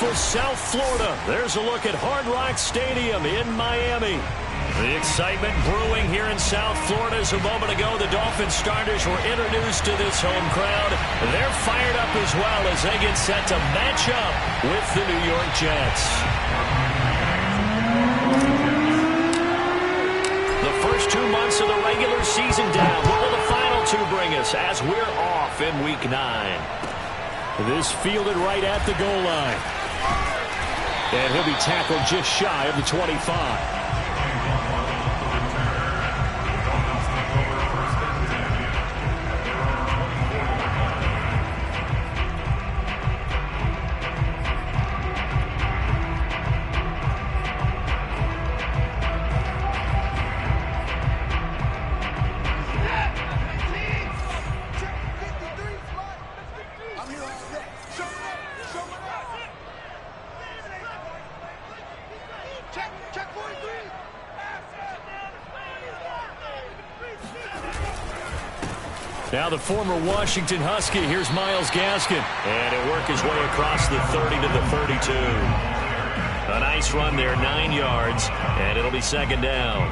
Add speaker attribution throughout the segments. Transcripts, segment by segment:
Speaker 1: beautiful South Florida. There's a look at Hard Rock Stadium in Miami. The excitement brewing here in South Florida. As a moment ago, the Dolphins starters were introduced to this home crowd. They're fired up as well as they get set to match up with the New York Jets. The first 2 months of the regular season down. What will the final 2 bring us as we're off in Week 9? This fielded right at the goal line. And he'll be tackled just shy of the 25. Now the former Washington Husky. Here's Myles Gaskin. And he'll work his way across the 30 to the 32. A nice run there, 9 yards. And it'll be second down.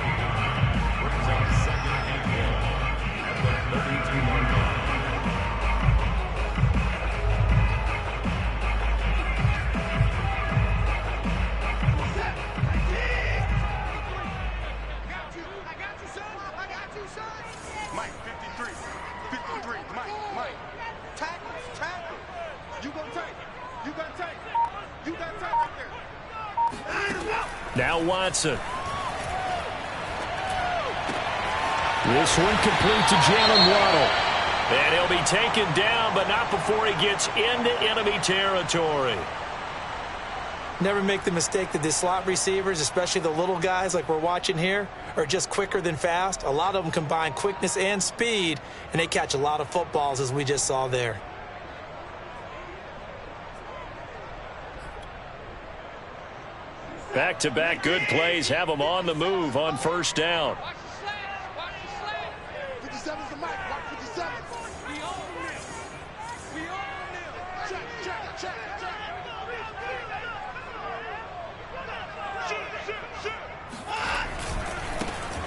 Speaker 1: Now Watson. This one complete to Jalen Waddle. And he'll be taken down, but not before he gets into enemy territory.
Speaker 2: Never make the mistake that the slot receivers, especially the little guys like we're watching here, are just quicker than fast. A lot of them combine quickness and speed, and they catch a lot of footballs, as we just saw there.
Speaker 1: Back-to-back good plays have them on the move on first down.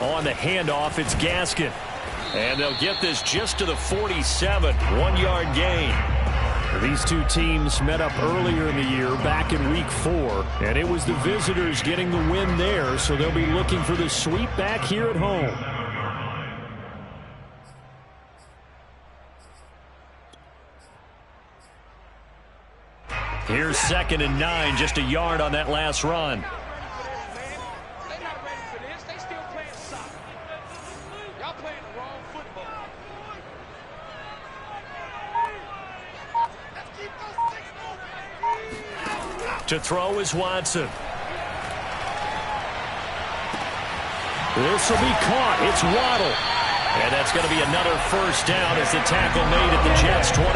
Speaker 1: On the handoff, it's Gaskin. And they'll get this just to the 47. 1-yard gain. These two teams met up earlier in the year, back in Week 4, and it was the visitors getting the win there, so they'll be looking for the sweep back here at home. Here's 2nd and 9, just a yard on that last run. To throw is Watson. This will be caught. It's Waddle. And that's going to be another first down as the tackle made at the Jets' 21.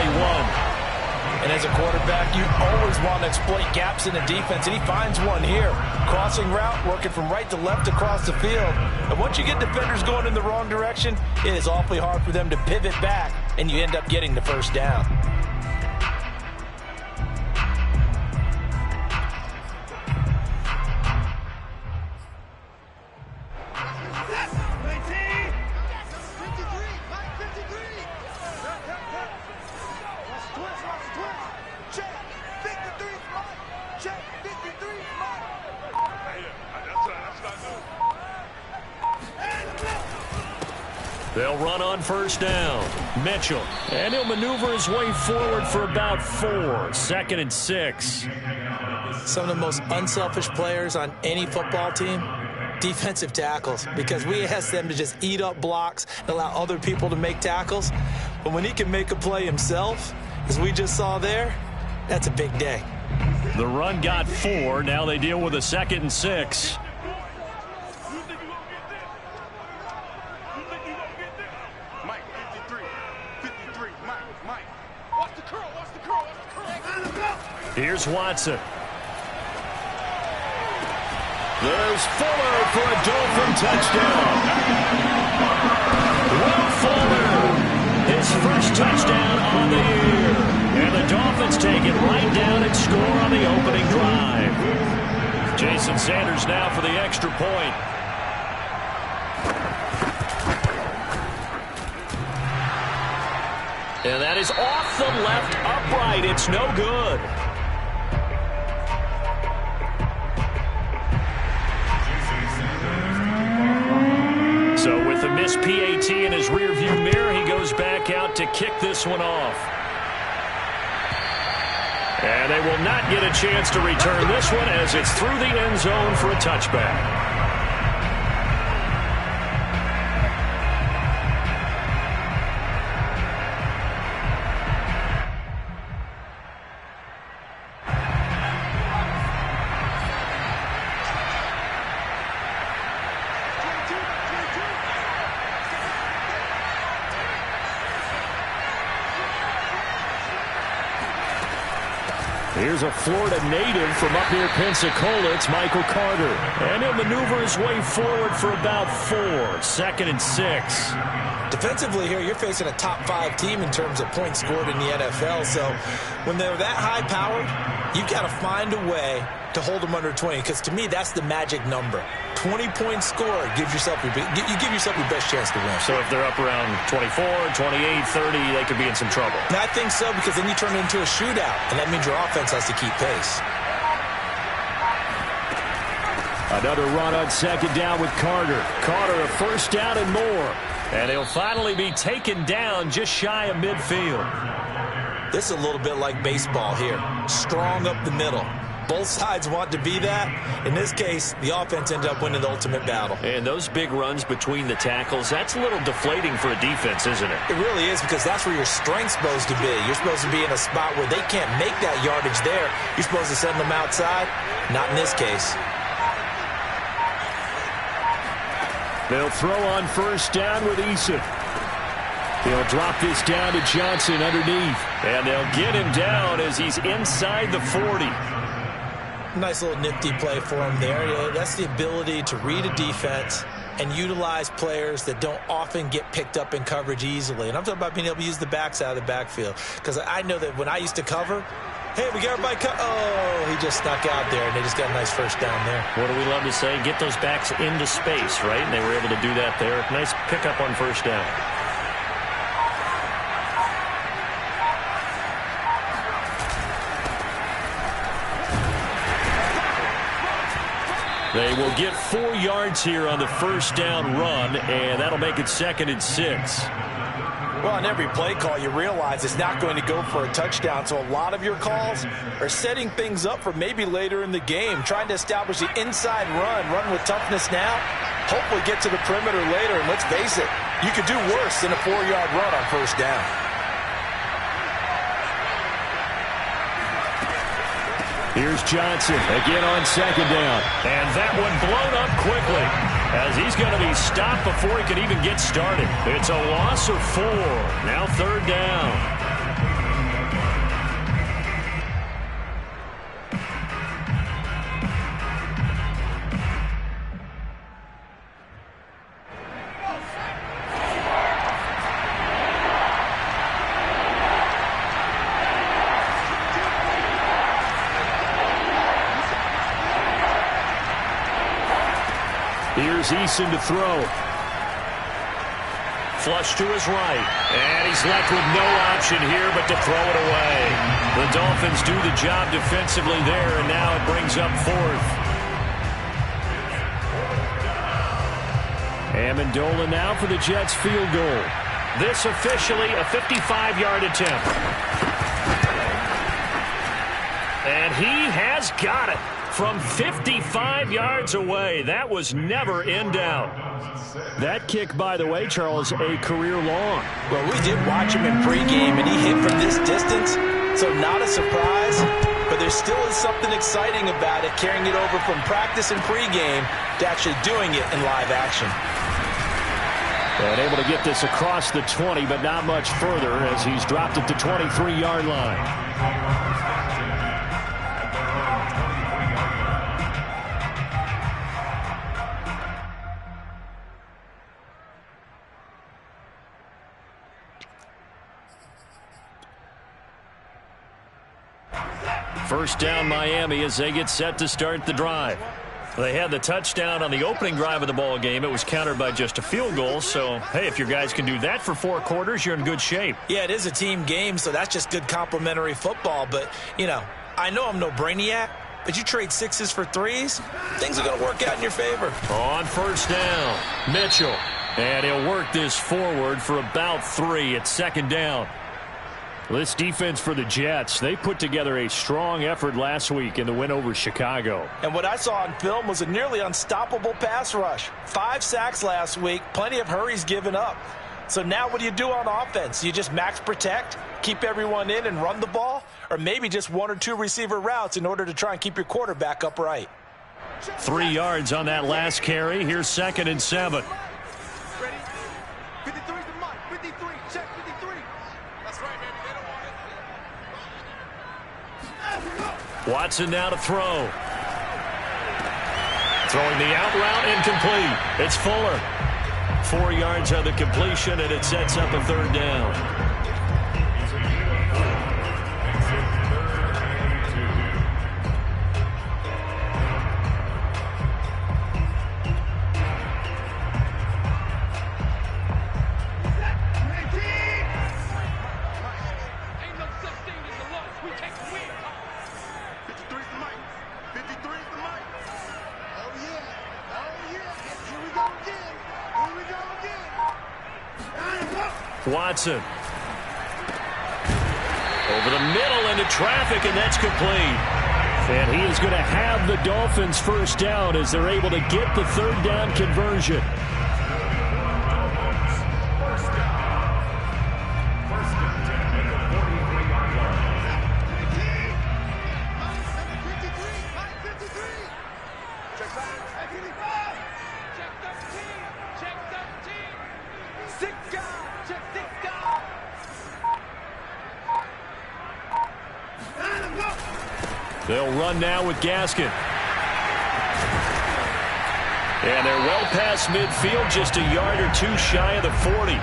Speaker 2: And as a quarterback, you always want to exploit gaps in the defense, and he finds one here. Crossing route, working from right to left across the field. And once you get defenders going in the wrong direction, it is awfully hard for them to pivot back, and you end up getting the first down.
Speaker 1: They'll run on first down. Mitchell. And he'll maneuver his way forward for about 4. 2nd and 6.
Speaker 2: Some of the most unselfish players on any football team, defensive tackles, because we ask them to just eat up blocks and allow other people to make tackles. But when he can make a play himself, as we just saw there, that's a big day.
Speaker 1: The run got 4. Now they deal with a 2nd and 6. Here's Watson. There's Fuller for a Dolphin touchdown. Will Fuller, his first touchdown on the year. And the Dolphins take it right down and score on the opening drive. Jason Sanders now for the extra point. And that is off the left upright. It's no good. So with a missed PAT in his rearview mirror, he goes back out to kick this one off. And they will not get a chance to return this one as it's through the end zone for a touchback. Here's a Florida native from up near Pensacola. It's Michael Carter. And he'll maneuver his way forward for about 4. 2nd and 6.
Speaker 2: Defensively here, you're facing a top 5 team in terms of points scored in the NFL. So when they're that high-powered, you've got to find a way to hold them under 20. Because to me, that's the magic number. 20 points scored gives yourself you give yourself your best chance to win.
Speaker 1: So if they're up around 24, 28, 30, they could be in some trouble.
Speaker 2: And I think so, because then you turn it into a shootout, and that means your offense has to keep pace.
Speaker 1: Another run on 2nd down with Carter. Carter, a 1st down and more. And he'll finally be taken down just shy of midfield.
Speaker 2: This is a little bit like baseball here. Strong up the middle. Both sides want to be that. In this case, the offense ended up winning the ultimate battle.
Speaker 1: And those big runs between the tackles, that's a little deflating for a defense, isn't it?
Speaker 2: It really is, because that's where your strength's supposed to be. You're supposed to be in a spot where they can't make that yardage there. You're supposed to send them outside. Not in this case.
Speaker 1: They'll throw on 1st down with Eason. They'll drop this down to Johnson underneath. And they'll get him down as he's inside the 40.
Speaker 2: Nice little nifty play for him there. That's the ability to read a defense and utilize players that don't often get picked up in coverage easily. And I'm talking about being able to use the backs out of the backfield. Because I know that when I used to cover, hey, we got everybody oh, he just snuck out there, and they just got a nice 1st down there.
Speaker 1: What do we love to say? Get those backs into space, right? And they were able to do that there. Nice pickup on 1st down. They will get 4 yards here on the 1st down run, and that'll make it 2nd and 6.
Speaker 2: Well, on every play call, you realize it's not going to go for a touchdown, so a lot of your calls are setting things up for maybe later in the game, trying to establish the inside run with toughness now, hopefully get to the perimeter later, and let's face it, you could do worse than a 4-yard run on 1st down.
Speaker 1: Here's Johnson again on 2nd down. And that one blown up quickly as he's going to be stopped before he can even get started. It's a loss of 4. Now 3rd down. Here's Eason to throw. Flush to his right. And he's left with no option here but to throw it away. The Dolphins do the job defensively there, and now it brings up 4th. Amendola now for the Jets field goal. This officially a 55-yard attempt. And he has got it. From 55 yards away. That was never in doubt. That kick, by the way, Charles, a career long.
Speaker 2: Well, we did watch him in pregame, and he hit from this distance, so not a surprise. But there still is something exciting about it, carrying it over from practice and pregame to actually doing it in live action.
Speaker 1: And able to get this across the 20, but not much further as he's dropped it to 23-yard line. First down Miami as they get set to start the drive. They had the touchdown on the opening drive of the ball game. It was countered by just a field goal. So, hey, if your guys can do that for 4 quarters, you're in good shape.
Speaker 2: Yeah, it is a team game, so that's just good complimentary football. But, you know, I know I'm no brainiac, but you trade 6s for 3s, things are going to work out in your favor.
Speaker 1: On first down, Mitchell. And he'll work this forward for about 3 at second down. This defense for the Jets, they put together a strong effort last week in the win over Chicago.
Speaker 2: And what I saw on film was a nearly unstoppable pass rush. 5 sacks last week, plenty of hurries given up. So now what do you do on offense? You just max protect, keep everyone in and run the ball? Or maybe just 1 or 2 receiver routes in order to try and keep your quarterback upright?
Speaker 1: 3 yards on that last carry. Here's 2nd and 7.
Speaker 3: Ready? 53 to Mike. 53. Check 53. That's right, baby. They don't want it.
Speaker 1: Watson now to throw. Throwing the out route, incomplete. It's Fuller. 4 yards on the completion, and it sets up a 3rd down. Watson. Over the middle into traffic, and that's complete. And he is going to have the Dolphins first down as they're able to get the 3rd down conversion. They'll run now with Gaskin. And they're well past midfield, just a yard or 2 shy of the 40.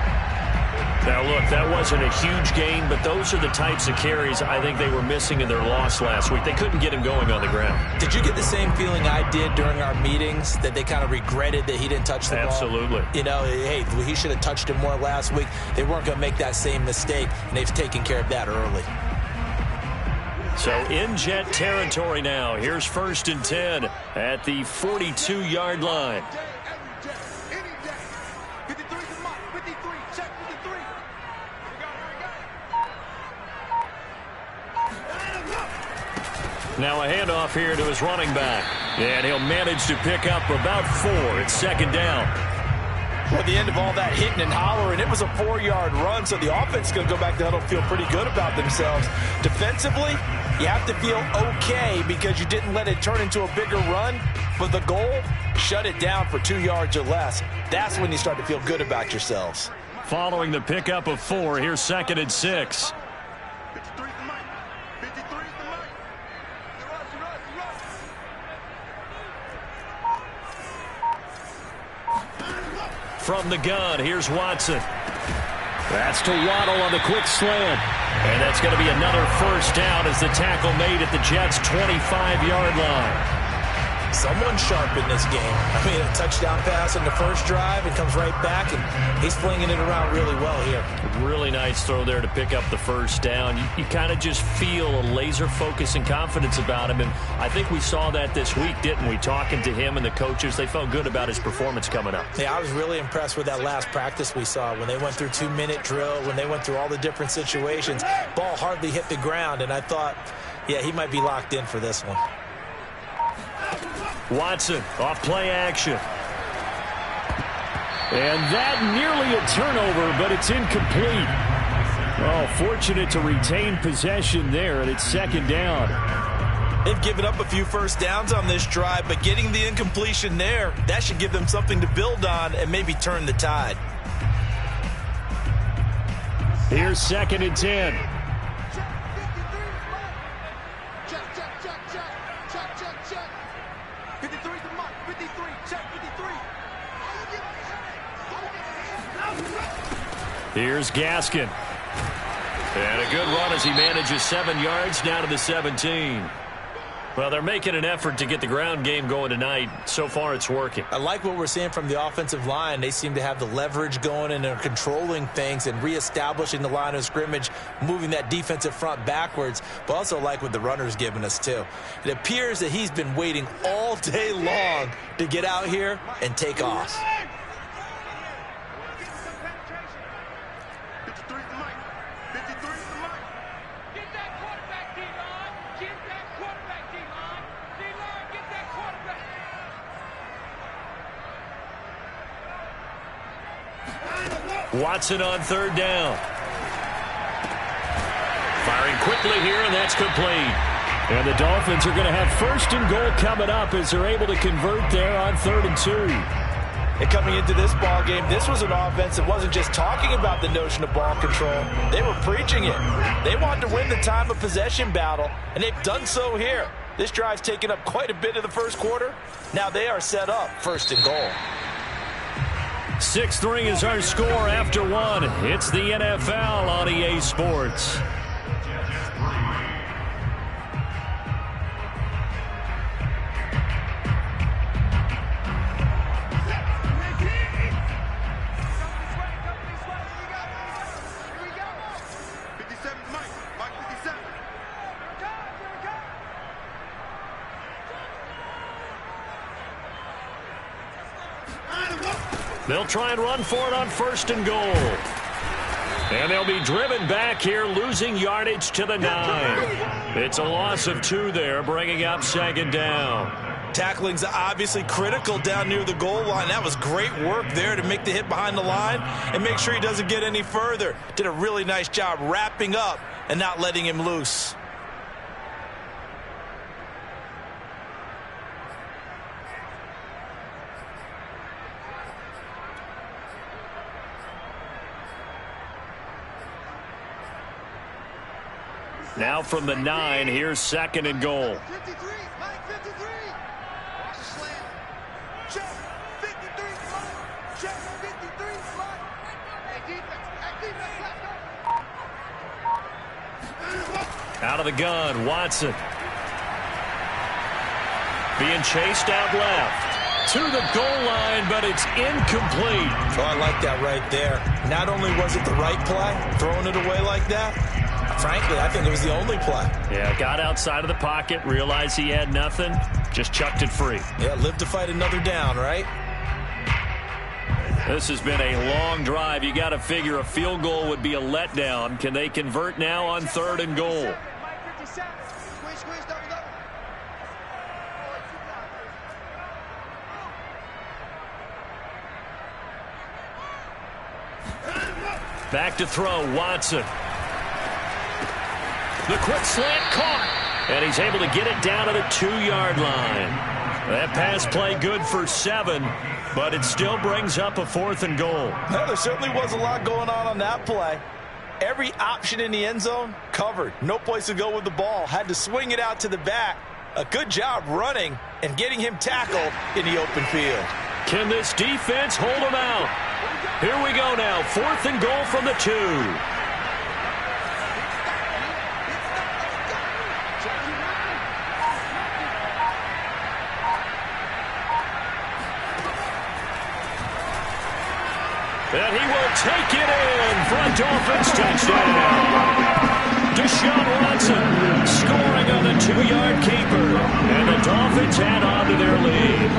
Speaker 1: Now, look, that wasn't a huge gain, but those are the types of carries I think they were missing in their loss last week. They couldn't get him going on the ground.
Speaker 2: Did you get the same feeling I did during our meetings, that they kind of regretted that he didn't touch the ball?
Speaker 1: Absolutely.
Speaker 2: You know, hey, he should have touched it more last week. They weren't going to make that same mistake, and they've taken care of that early.
Speaker 1: So in Jet territory now. Here's 1st and 10 at the 42-yard line. Now a handoff here to his running back. And he'll manage to pick up about 4 at 2nd down.
Speaker 2: Well, at the end of all that hitting and hollering, it was a 4-yard run, so the offense is going to go back to huddle, feel pretty good about themselves. Defensively, you have to feel okay because you didn't let it turn into a bigger run. But the goal, shut it down for 2 yards or less. That's when you start to feel good about yourselves.
Speaker 1: Following the pickup of 4, here's 2nd and 6. From the gun, here's Watson. That's to Waddle on the quick slant. And that's going to be another first down as the tackle made at the Jets' 25-yard line.
Speaker 2: Someone's sharp in this game. I mean, a touchdown pass in the first drive and comes right back, and he's flinging it around really well here.
Speaker 1: Really nice throw there to pick up the first down. You kind of just feel a laser focus and confidence about him, and I think we saw that this week, didn't we? Talking to him and the coaches, they felt good about his performance coming up.
Speaker 2: Yeah, I was really impressed with that last practice we saw when they went through 2-minute drill, when they went through all the different situations. Ball hardly hit the ground, and I thought, yeah, he might be locked in for this one.
Speaker 1: Watson off play action. And that nearly a turnover, but it's incomplete. Oh, fortunate to retain possession there, and it's 2nd down.
Speaker 2: They've given up a few first downs on this drive, but getting the incompletion there, that should give them something to build on and maybe turn the tide.
Speaker 1: Here's 2nd and 10. Here's Gaskin. And a good run as he manages 7 yards down to the 17. Well, they're making an effort to get the ground game going tonight. So far, it's working.
Speaker 2: I like what we're seeing from the offensive line. They seem to have the leverage going and are controlling things and reestablishing the line of scrimmage, moving that defensive front backwards, but also like what the runner's giving us, too. It appears that he's been waiting all day long to get out here and take off.
Speaker 1: Watson on 3rd down. Firing quickly here, and that's complete. And the Dolphins are going to have 1st and goal coming up as they're able to convert there on 3rd and 2.
Speaker 2: And coming into this ball game, this was an offense that wasn't just talking about the notion of ball control. They were preaching it. They wanted to win the time of possession battle, and they've done so here. This drive's taken up quite a bit of the first quarter. Now they are set up 1st and goal.
Speaker 1: 6-3 is our score after 1. It's the NFL on EA Sports. They'll try and run for it on 1st and goal. And they'll be driven back here, losing yardage to the 9. It's a loss of 2 there, bringing up 2nd down.
Speaker 2: Tackling's obviously critical down near the goal line. That was great work there to make the hit behind the line and make sure he doesn't get any further. Did a really nice job wrapping up and not letting him loose.
Speaker 1: Now from the 9, here's 2nd and goal.
Speaker 3: 53, Mike 53. Watch the slant. Check 53, Mike. Check 53, Mike. Hey, defense, let's go.
Speaker 1: Out of the gun, Watson. Being chased out left. To the goal line, but it's incomplete.
Speaker 2: Oh, I like that right there. Not only was it the right play, throwing it away like that, frankly, I think it was the only play.
Speaker 1: Yeah, got outside of the pocket, realized he had nothing, just chucked it free.
Speaker 2: Yeah, live to fight another down, right?
Speaker 1: This has been a long drive. You got to figure a field goal would be a letdown. Can they convert now on 3rd and goal? Back to throw, Watson. The quick slant caught, and he's able to get it down to the 2-yard line. That pass play good for 7, but it still brings up a 4th and goal.
Speaker 2: Well, there certainly was a lot going on that play. Every option in the end zone covered. No place to go with the ball. Had to swing it out to the back. A good job running and getting him tackled in the open field.
Speaker 1: Can this defense hold him out? Here we go now. 4th and goal from the 2. And he will take it in for a Dolphins touchdown. Deshaun Watson scoring on the 2-yard keeper. And the Dolphins add on to their lead.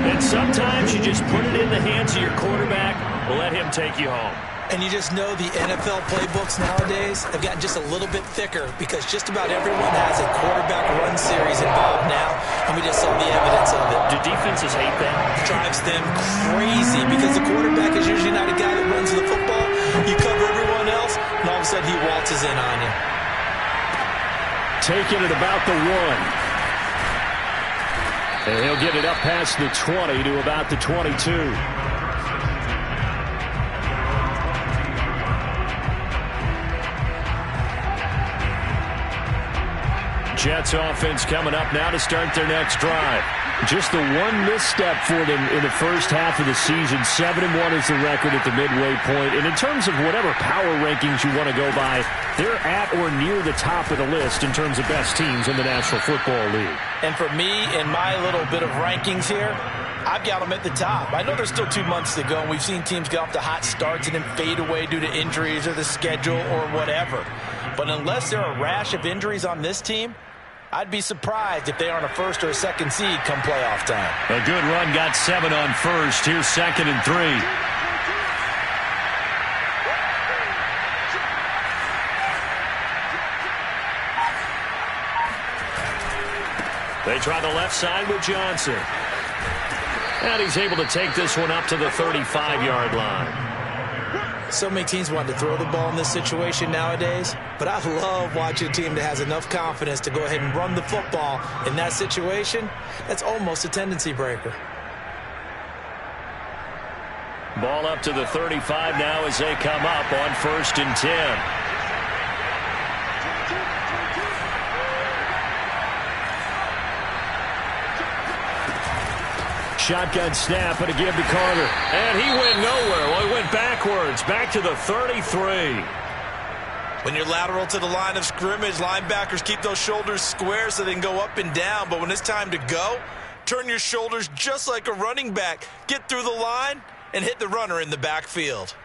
Speaker 1: And sometimes you just put it in the hands of your quarterback, let him take you home.
Speaker 2: And you just know the NFL playbooks nowadays have gotten just a little bit thicker because just about everyone has a quarterback run series involved now, and we just saw the evidence of it.
Speaker 1: Do defenses hate that?
Speaker 2: It drives them crazy because the quarterback is usually not a guy that runs the football. You cover everyone else, and all of a sudden he waltzes in on you.
Speaker 1: Taking it about the 1. And he'll get it up past the 20 to about the 22. Jets offense coming up now to start their next drive. Just the one misstep for them in the first half of the season. 7-1 is the record at the midway point. And in terms of whatever power rankings you want to go by, they're at or near the top of the list in terms of best teams in the National Football League.
Speaker 2: And for me, in my little bit of rankings here, I've got them at the top. I know there's still 2 months to go, and we've seen teams get off to hot starts and then fade away due to injuries or the schedule or whatever. But unless there are a rash of injuries on this team, I'd be surprised if they aren't a first or a second seed come playoff time.
Speaker 1: A good run got 7 on first. Here's 2nd and 3. They try the left side with Johnson. And he's able to take this one up to the 35-yard line.
Speaker 2: So many teams want to throw the ball in this situation nowadays, but I love watching a team that has enough confidence to go ahead and run the football in that situation. That's almost a tendency breaker.
Speaker 1: Ball up to the 35 now as they come up on 1st and 10. Shotgun snap and a give to Carter. And he went nowhere. Well, he went backwards. Back to the 33.
Speaker 2: When you're lateral to the line of scrimmage, linebackers keep those shoulders square so they can go up and down. But when it's time to go, turn your shoulders just like a running back. Get through the line and hit the runner in the backfield.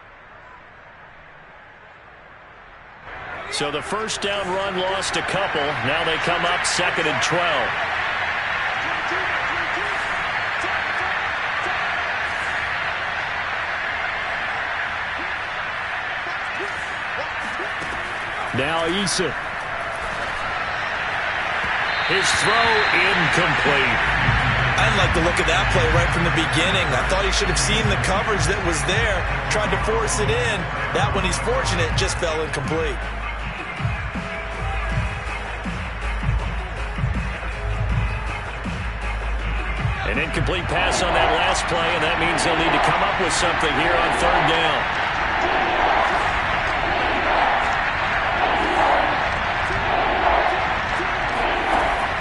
Speaker 1: So the first down run lost a couple. Now they come up 2nd and 12. Now Eason. His throw incomplete.
Speaker 2: I didn't like the look of that play right from the beginning. I thought he should have seen the coverage that was there, tried to force it in. That one, he's fortunate, just fell incomplete.
Speaker 1: An incomplete pass on that last play, and that means they'll need to come up with something here on 3rd down.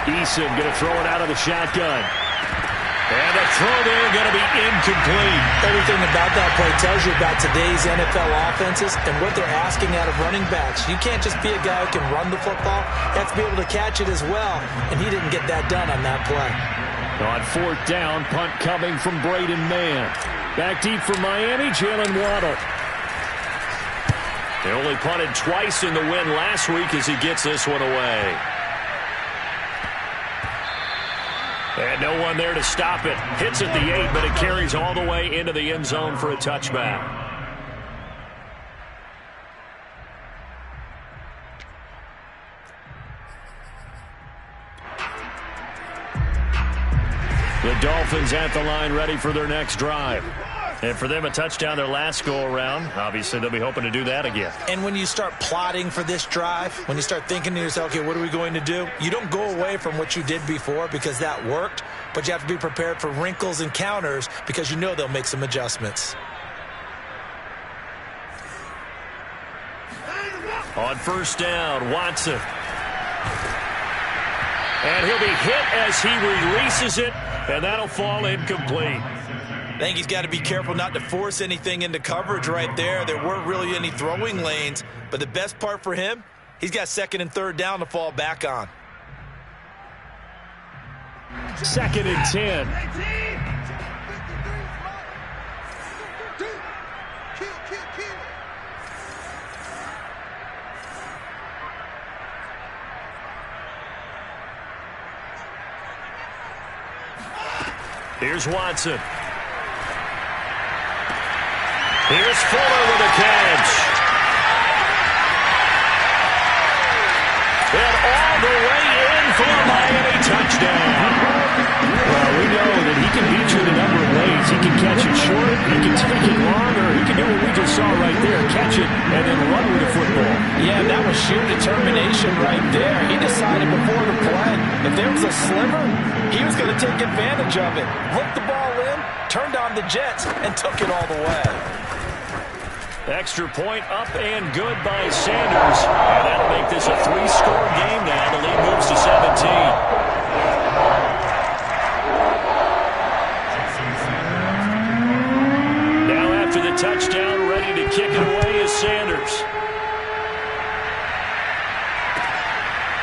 Speaker 1: Eason going to throw it out of the shotgun. And the throw there going to be incomplete.
Speaker 2: Everything about that play tells you about today's NFL offenses and what they're asking out of running backs. You can't just be a guy who can run the football. You have to be able to catch it as well, and he didn't get that done on that play.
Speaker 1: On 4th down, punt coming from Braden Mann. Back deep for Miami, Jalen Waddle. They only punted twice in the win last week as he gets this one away. And no one there to stop it. Hits at the 8, but it carries all the way into the end zone for a touchback. The Dolphins at the line ready for their next drive. And for them, a touchdown their last go-around. Obviously, they'll be hoping to do that again.
Speaker 2: And when you start plotting for this drive, when you start thinking to yourself, okay, what are we going to do? You don't go away from what you did before because that worked, but you have to be prepared for wrinkles and counters because you know they'll make some adjustments.
Speaker 1: On 1st down, Watson. And he'll be hit as he releases it, and that'll fall incomplete.
Speaker 2: I think he's got to be careful not to force anything into coverage right there. There weren't really any throwing lanes, but the best part for him, he's got 2nd and 3rd down to fall back on.
Speaker 1: 2nd and 10. Here's Watson. Here's Fuller with a catch. And all the way in for a Miami touchdown. Well, we know that he can beat you in a number of ways. He can catch it short, he can take it long, or he can do what we just saw right there, catch it and then run with the football.
Speaker 2: Yeah, that was sheer determination right there. He decided before the play, if there was a sliver, he was going to take advantage of it. Looked the ball in, turned on the Jets, and took it all the way.
Speaker 1: Extra point up and good by Sanders. And that'll make this a 3-score game now. The lead moves to 17.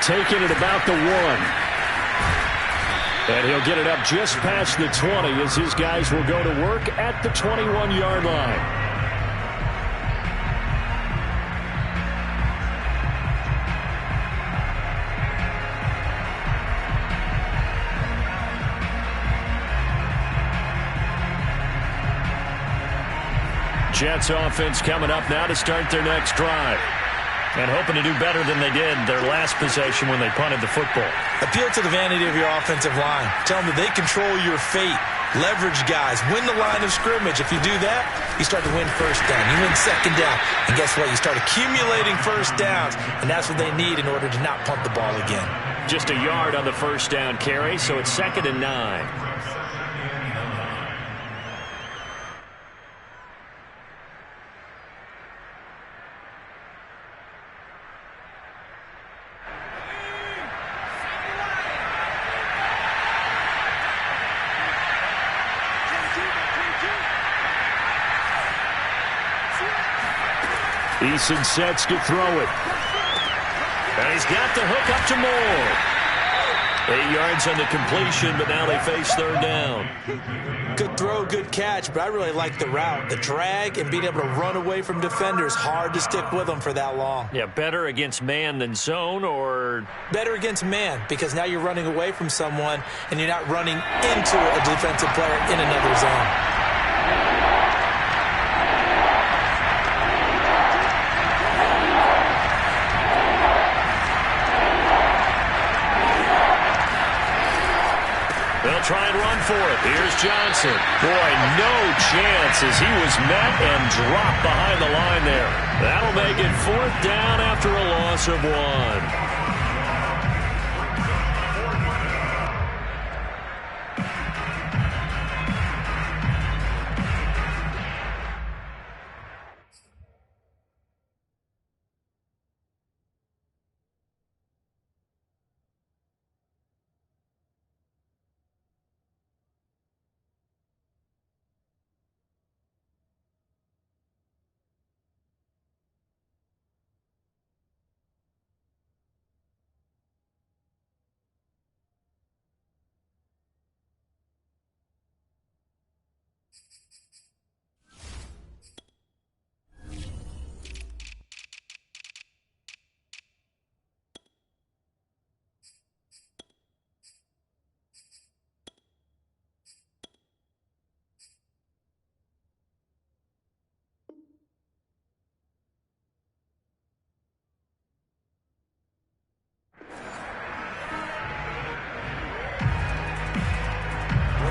Speaker 1: taking it about the 1. And he'll get it up just past the 20 as his guys will go to work at the 21-yard line. Jets offense coming up now to start their next drive. And hoping to do better than they did their last possession when they punted the football.
Speaker 2: Appeal to the vanity of your offensive line. Tell them that they control your fate. Leverage guys. Win the line of scrimmage. If you do that, you start to win first down. You win second down. And guess what? You start accumulating first downs. And that's what they need in order to not punt the ball again.
Speaker 1: Just a yard on the first down carry, so it's 2nd and 9. Eason sets to throw it. And he's got the hook up to Moore. 8 yards on the completion, but now they face 3rd down.
Speaker 2: Good throw, good catch, but I really like the route. The drag and being able to run away from defenders. Hard to stick with them for that long.
Speaker 1: Yeah, better against man than zone, or?
Speaker 2: Better against man, because now you're running away from someone and you're not running into a defensive player in another zone.
Speaker 1: They'll try and run for it. Here's Johnson. Boy, no chance as he was met and dropped behind the line there. That'll make it 4th down after a loss of 1.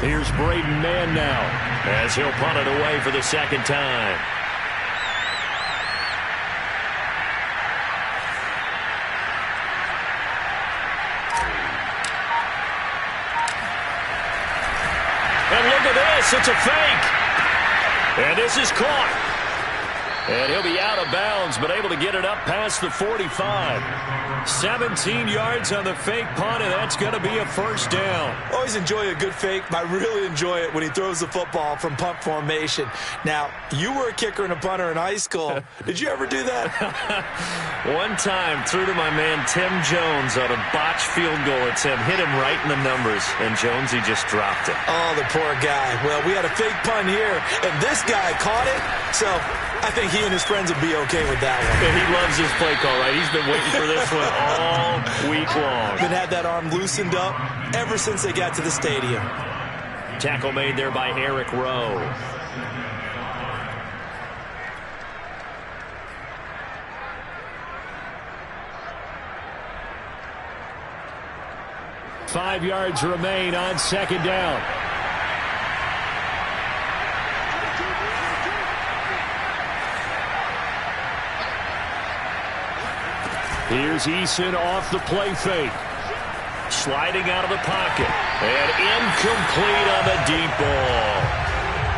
Speaker 1: Here's Braden Mann now as he'll punt it away for the 2nd time. And look at this. It's a fake. And this is caught. And he'll be out of bounds, but able to get it up past the 45. 17 yards on the fake punt, and that's going to be a 1st down.
Speaker 2: Always enjoy a good fake, but I really enjoy it when he throws the football from punt formation. Now, you were a kicker and a punter in high school. Did you ever do that?
Speaker 1: One time, threw to my man Tim Jones on a botched field goal attempt. Hit him right in the numbers, and Jones, he just dropped it.
Speaker 2: Oh, the poor guy. Well, we had a fake punt here, and this guy caught it, so I think he and his friends would be okay with that one.
Speaker 1: And he loves his play call, right? He's been waiting for this one all week long.
Speaker 2: Been had that arm loosened up ever since they got to the stadium.
Speaker 1: Tackle made there by Eric Rowe. Five yards remain on 2nd down. Here's Eason off the play fake. Sliding out of the pocket. And incomplete on the deep ball.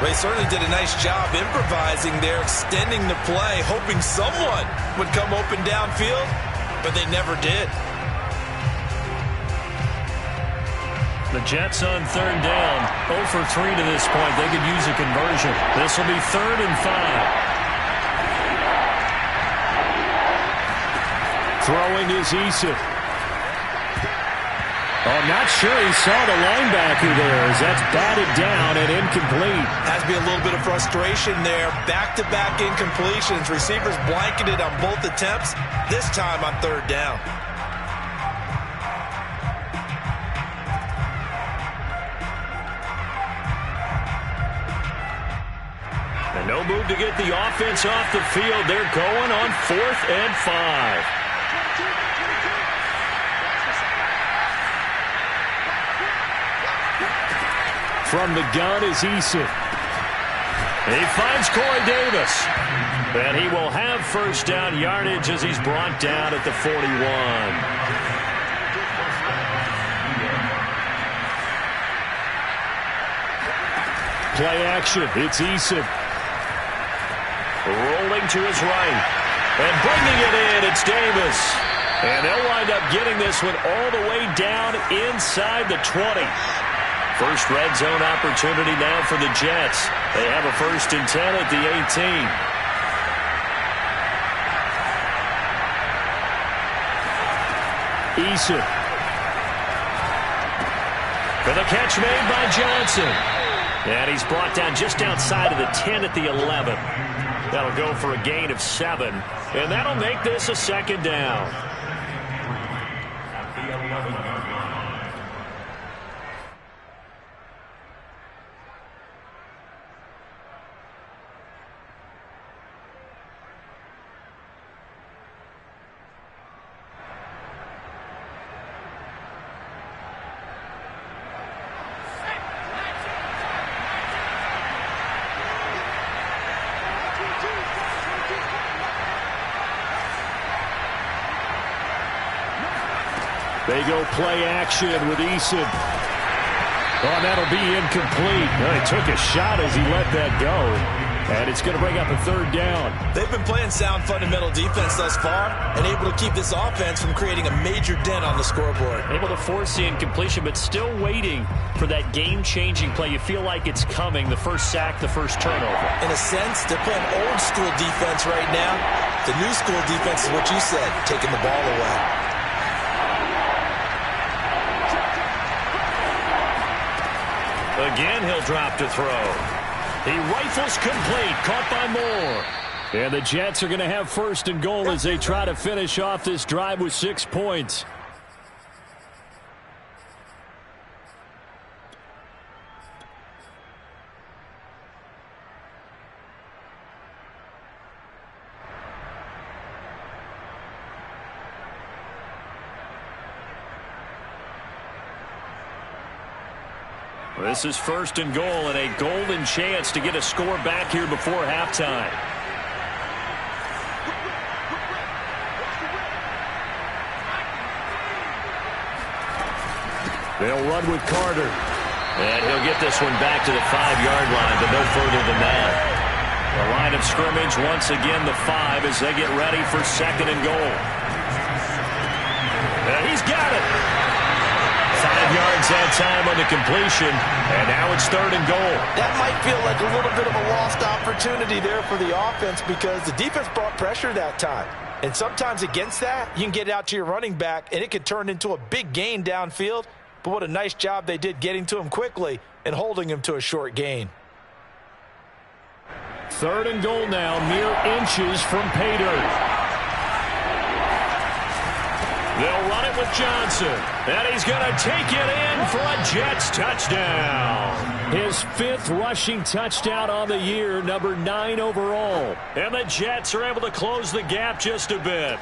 Speaker 2: Well, he certainly did a nice job improvising there, extending the play, hoping someone would come open downfield, but they never did.
Speaker 1: The Jets on 3rd down. 0 for 3 to this point. They could use a conversion. This will be 3rd and 5. Throwing is Rzsl. I'm not sure he saw the linebacker there as that's batted down and incomplete.
Speaker 2: Has to be a little bit of frustration there. Back-to-back incompletions. Receivers blanketed on both attempts, this time on third down.
Speaker 1: And no move to get the offense off the field. They're going on 4th and 5. From the gun is Rzsl. He finds Corey Davis. And he will have first down yardage as he's brought down at the 41. Play action. It's Rzsl. Rolling to his right. And bringing it in, it's Davis. And they'll wind up getting this one all the way down inside the 20. First red zone opportunity now for the Jets. They have a 1st and 10 at the 18. Rzsl. For the catch made by Johnson. And he's brought down just outside of the 10 at the 11. That'll go for a gain of 7. And that'll make this a 2nd down. They go play action with Rzsl. Oh, that'll be incomplete. Well, he took a shot as he let that go. And it's going to bring up a 3rd down.
Speaker 2: They've been playing sound fundamental defense thus far and able to keep this offense from creating a major dent on the scoreboard.
Speaker 1: Able to force the incompletion, but still waiting for that game-changing play. You feel like it's coming, the first sack, the first turnover.
Speaker 2: In a sense, they're playing old-school defense right now. The new-school defense is what you said, taking the ball away.
Speaker 1: Again, he'll drop to throw. He rifles complete, caught by Moore. And the Jets are going to have 1st and goal as they try to finish off this drive with 6 points. This is 1st and goal and a golden chance to get a score back here before halftime. They'll run with Carter. And he'll get this one back to the 5-yard line, but no further than that. The line of scrimmage once again the 5 as they get ready for 2nd and goal. And he's got it. 5 yards that time on the completion, and now it's 3rd and goal.
Speaker 2: That might feel like a little bit of a lost opportunity there for the offense because the defense brought pressure that time. And sometimes against that, you can get out to your running back, and it could turn into a big gain downfield. But what a nice job they did getting to him quickly and holding him to a short gain.
Speaker 1: 3rd and goal now, mere inches from pay dirt. They'll run it with Johnson. And he's going to take it in for a Jets touchdown. His 5th rushing touchdown on the year, number 9 overall. And the Jets are able to close the gap just a bit.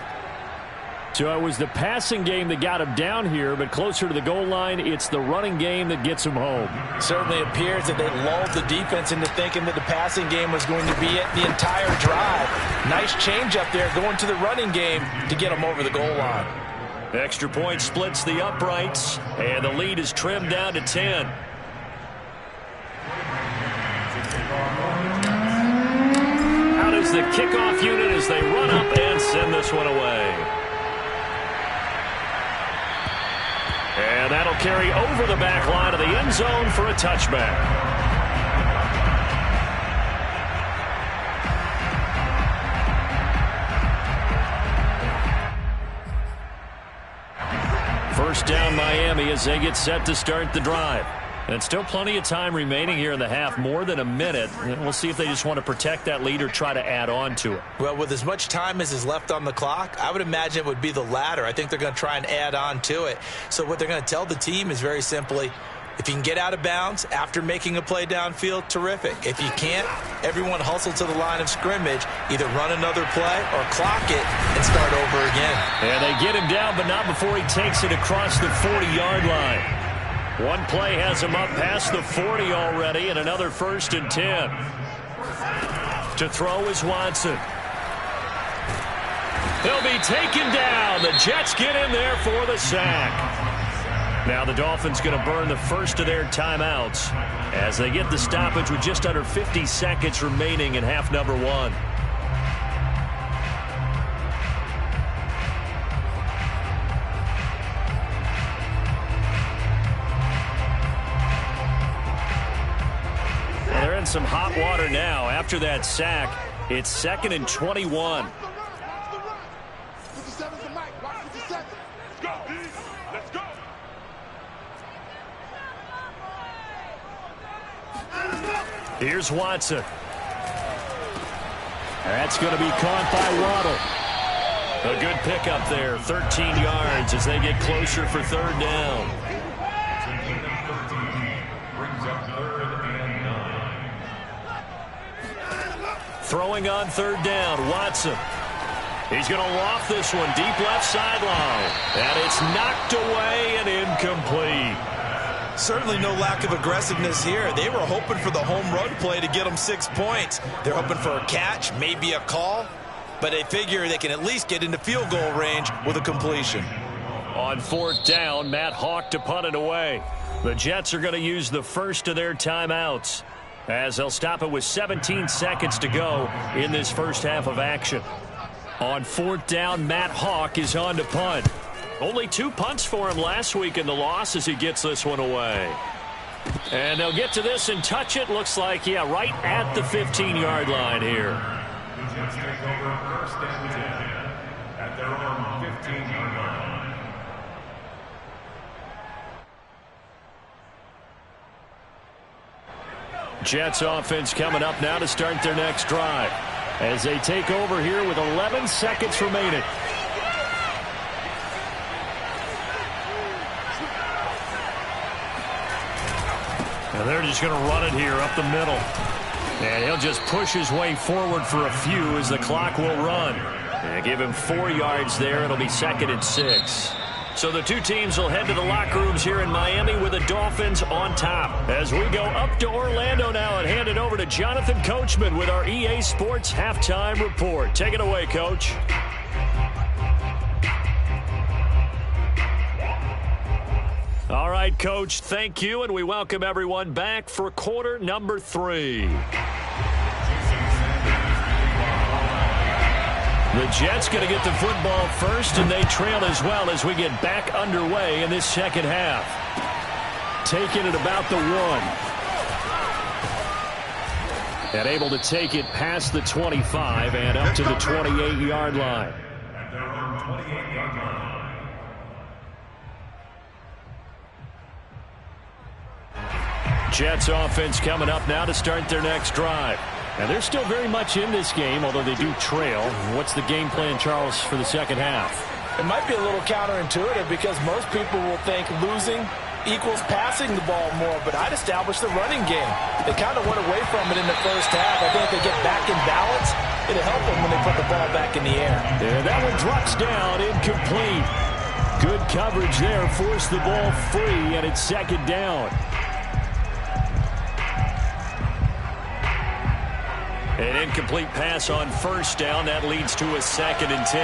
Speaker 1: So it was the passing game that got him down here, but closer to the goal line, it's the running game that gets him home.
Speaker 2: Certainly appears that they lulled the defense into thinking that the passing game was going to be it the entire drive. Nice change up there going to the running game to get him over the goal line.
Speaker 1: Extra point splits the uprights, and the lead is trimmed down to 10. Out is the kickoff unit as they run up and send this one away. And that'll carry over the back line of the end zone for a touchback. First down Miami as they get set to start the drive. And still plenty of time remaining here in the half, more than a minute. We'll see if they just want to protect that lead or try to add on to it.
Speaker 2: Well, with as much time as is left on the clock, I would imagine it would be the latter. I think they're going to try and add on to it. So what they're going to tell the team is very simply, if you can get out of bounds after making a play downfield, terrific. If you can't, everyone hustle to the line of scrimmage, either run another play or clock it and start over again.
Speaker 1: And they get him down, but not before he takes it across the 40-yard line. One play has him up past the 40 already, and another 1st and 10. To throw is Watson. He'll be taken down. The Jets get in there for the sack. Now the Dolphins going to burn the first of their timeouts as they get the stoppage with just under 50 seconds remaining in half number 1. They're in some hot water now. After that sack, it's 2nd and 21. Here's Watson. That's going to be caught by Waddle. A good pickup there, 13 yards as they get closer for 3rd down. Throwing on 3rd down, Watson. He's going to loft this one deep left sideline. And it's knocked away and incomplete.
Speaker 2: Certainly no lack of aggressiveness here. They were hoping for the home run play to get them 6 points. They're hoping for a catch, maybe a call, but they figure they can at least get into field goal range with a completion.
Speaker 1: On 4th down, Matt Hawk to punt it away. The Jets are going to use the first of their timeouts as they'll stop it with 17 seconds to go in this first half of action. On 4th down, Matt Hawk is on to punt. Only 2 punts for him last week in the loss as he gets this one away. And they'll get to this and touch it. Looks like, yeah, right at the 15-yard line here.
Speaker 4: The Jets take over 1st and 10 at their own 15-yard line.
Speaker 1: Jets offense coming up now to start their next drive as they take over here with 11 seconds remaining. And they're just going to run it here up the middle. And he'll just push his way forward for a few as the clock will run. And give him 4 yards there. It'll be 2nd and 6. So the two teams will head to the locker rooms here in Miami with the Dolphins on top. As we go up to Orlando now and hand it over to Jonathan Coachman with our EA Sports Halftime Report. Take it away, Coach. All right, Coach, thank you, and we welcome everyone back for quarter number 3. The Jets going to get the football first, and they trail as well as we get back underway in this second half. Taking it about the 1. And able to take it past the 25 and up to the 28-yard line.
Speaker 4: At their own 28-yard line.
Speaker 1: Jets offense coming up now to start their next drive. And they're still very much in this game, although they do trail. What's the game plan, Charles, for the second half?
Speaker 2: It might be a little counterintuitive because most people will think losing equals passing the ball more, but I'd establish the running game. They kind of went away from it in the first half. I think if they get back in balance, it'll help them when they put the ball back in the air.
Speaker 1: Yeah, that one drops down, incomplete. Good coverage there, forced the ball free, and it's 2nd down. An incomplete pass on 1st down. That leads to a 2nd and 10.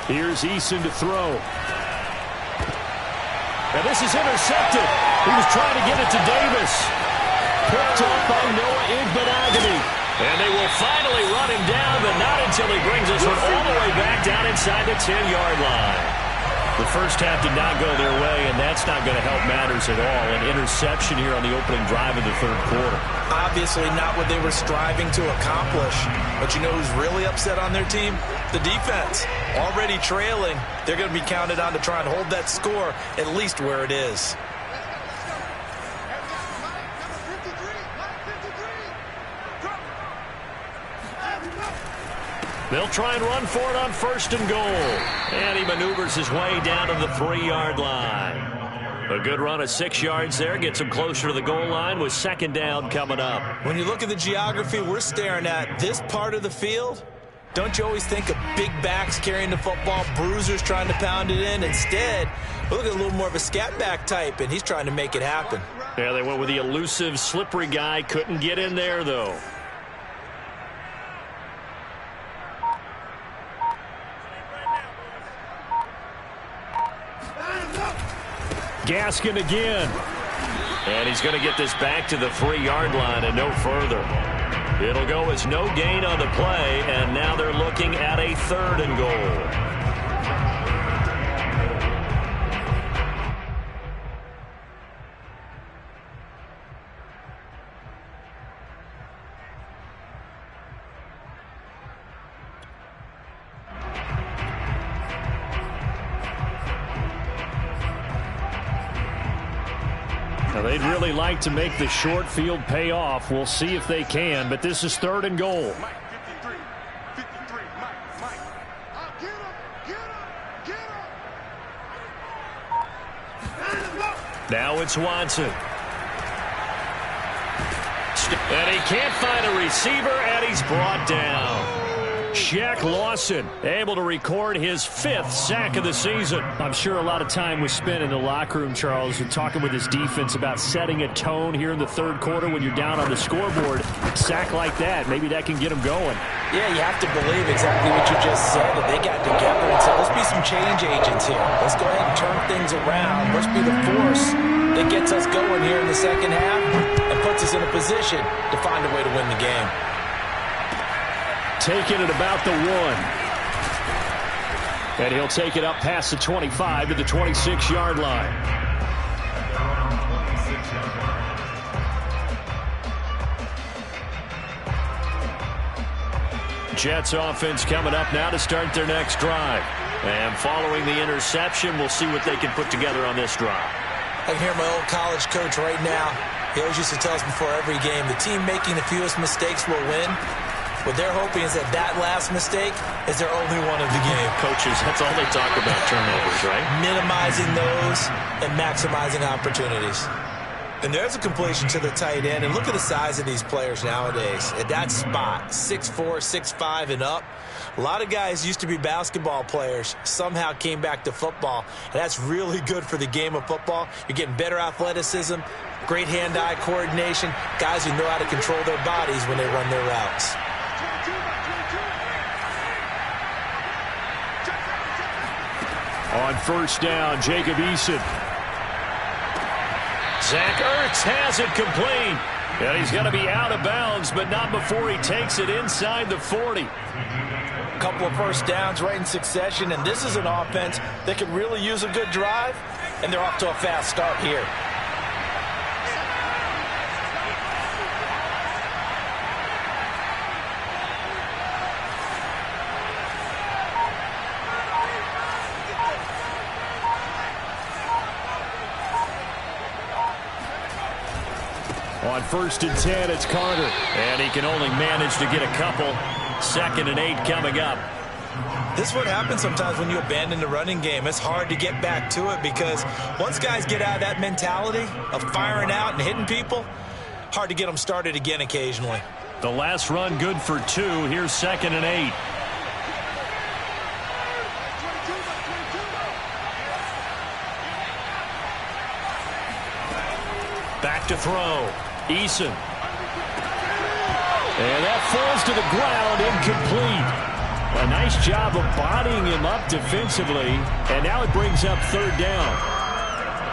Speaker 1: Here's Eason to throw. And this is intercepted. He was trying to get it to Davis. Picked up by Noah Igbenogany. And they will finally run him down, but not until he brings us all the way back down inside the 10-yard line. The first half did not go their way, and that's not going to help matters at all. An interception here on the opening drive of the third quarter.
Speaker 2: Obviously not what they were striving to accomplish. But you know who's really upset on their team? The defense. Already trailing, they're going to be counted on to try and hold that score at least where it is.
Speaker 1: They'll try and run for it on first and goal. And he maneuvers his way down to the 3-yard line. A good run of 6 yards there. Gets him closer to the goal line with second down coming up.
Speaker 2: When you look at the geography we're staring at, this part of the field, don't you always think of big backs carrying the football, bruisers trying to pound it in? Instead, look at a little more of a scat back type, and he's trying to make it happen.
Speaker 1: Yeah, they went with the elusive, slippery guy. Couldn't get in there, though. Gaskin again. And he's going to get this back to the 3-yard line and no further. It'll go as no gain on the play, and now they're looking at a 3rd and goal. Now, they'd really like to make the short field pay off. We'll see if they can, but this is 3rd and goal.
Speaker 3: Mike, 53, 53, Mike. Get him.
Speaker 1: Now it's Watson. And he can't find a receiver, and he's brought down. Shaq Lawson able to record his 5th sack of the season. I'm sure a lot of time was spent in the locker room, Charles, and talking with his defense about setting a tone here in the third quarter when you're down on the scoreboard. A sack like that, maybe that can get them going.
Speaker 2: Yeah, you have to believe exactly what you just said. That they got together and said, let's be some change agents here. Let's go ahead and turn things around. Let's be the force that gets us going here in the second half and puts us in a position to find a way to win the game.
Speaker 1: Taking it about the 1. And he'll take it up past the 25 to the 26-yard line. Jets offense coming up now to start their next drive. And following the interception, we'll see what they can put together on this drive.
Speaker 2: I can hear my old college coach right now. He always used to tell us before every game, the team making the fewest mistakes will win. What they're hoping is that that last mistake is their only one of the game.
Speaker 1: Coaches, that's all they talk about, turnovers, right?
Speaker 2: Minimizing those and maximizing opportunities. And there's a completion to the tight end. And look at the size of these players nowadays. At that spot, 6'4", 6'5", and up. A lot of guys used to be basketball players, somehow came back to football. And that's really good for the game of football. You're getting better athleticism, great hand-eye coordination, guys who know how to control their bodies when they run their routes.
Speaker 1: On first down, Jacob Eason. Zach Ertz has it complete. And he's going to be out of bounds, but not before he takes it inside the 40.
Speaker 2: A couple of first downs right in succession, and this is an offense that could really use a good drive, and they're off to a fast start here.
Speaker 1: On first and 10, it's Carter. And he can only manage to get a couple. 2nd and 8 coming up.
Speaker 2: This is what happens sometimes when you abandon the running game. It's hard to get back to it because once guys get out of that mentality of firing out and hitting people, hard to get them started again occasionally.
Speaker 1: The last run good for 2. Here's 2nd and 8. Back to throw. Eason. And that falls to the ground, incomplete. A nice job of bodying him up defensively, and now it brings up 3rd down.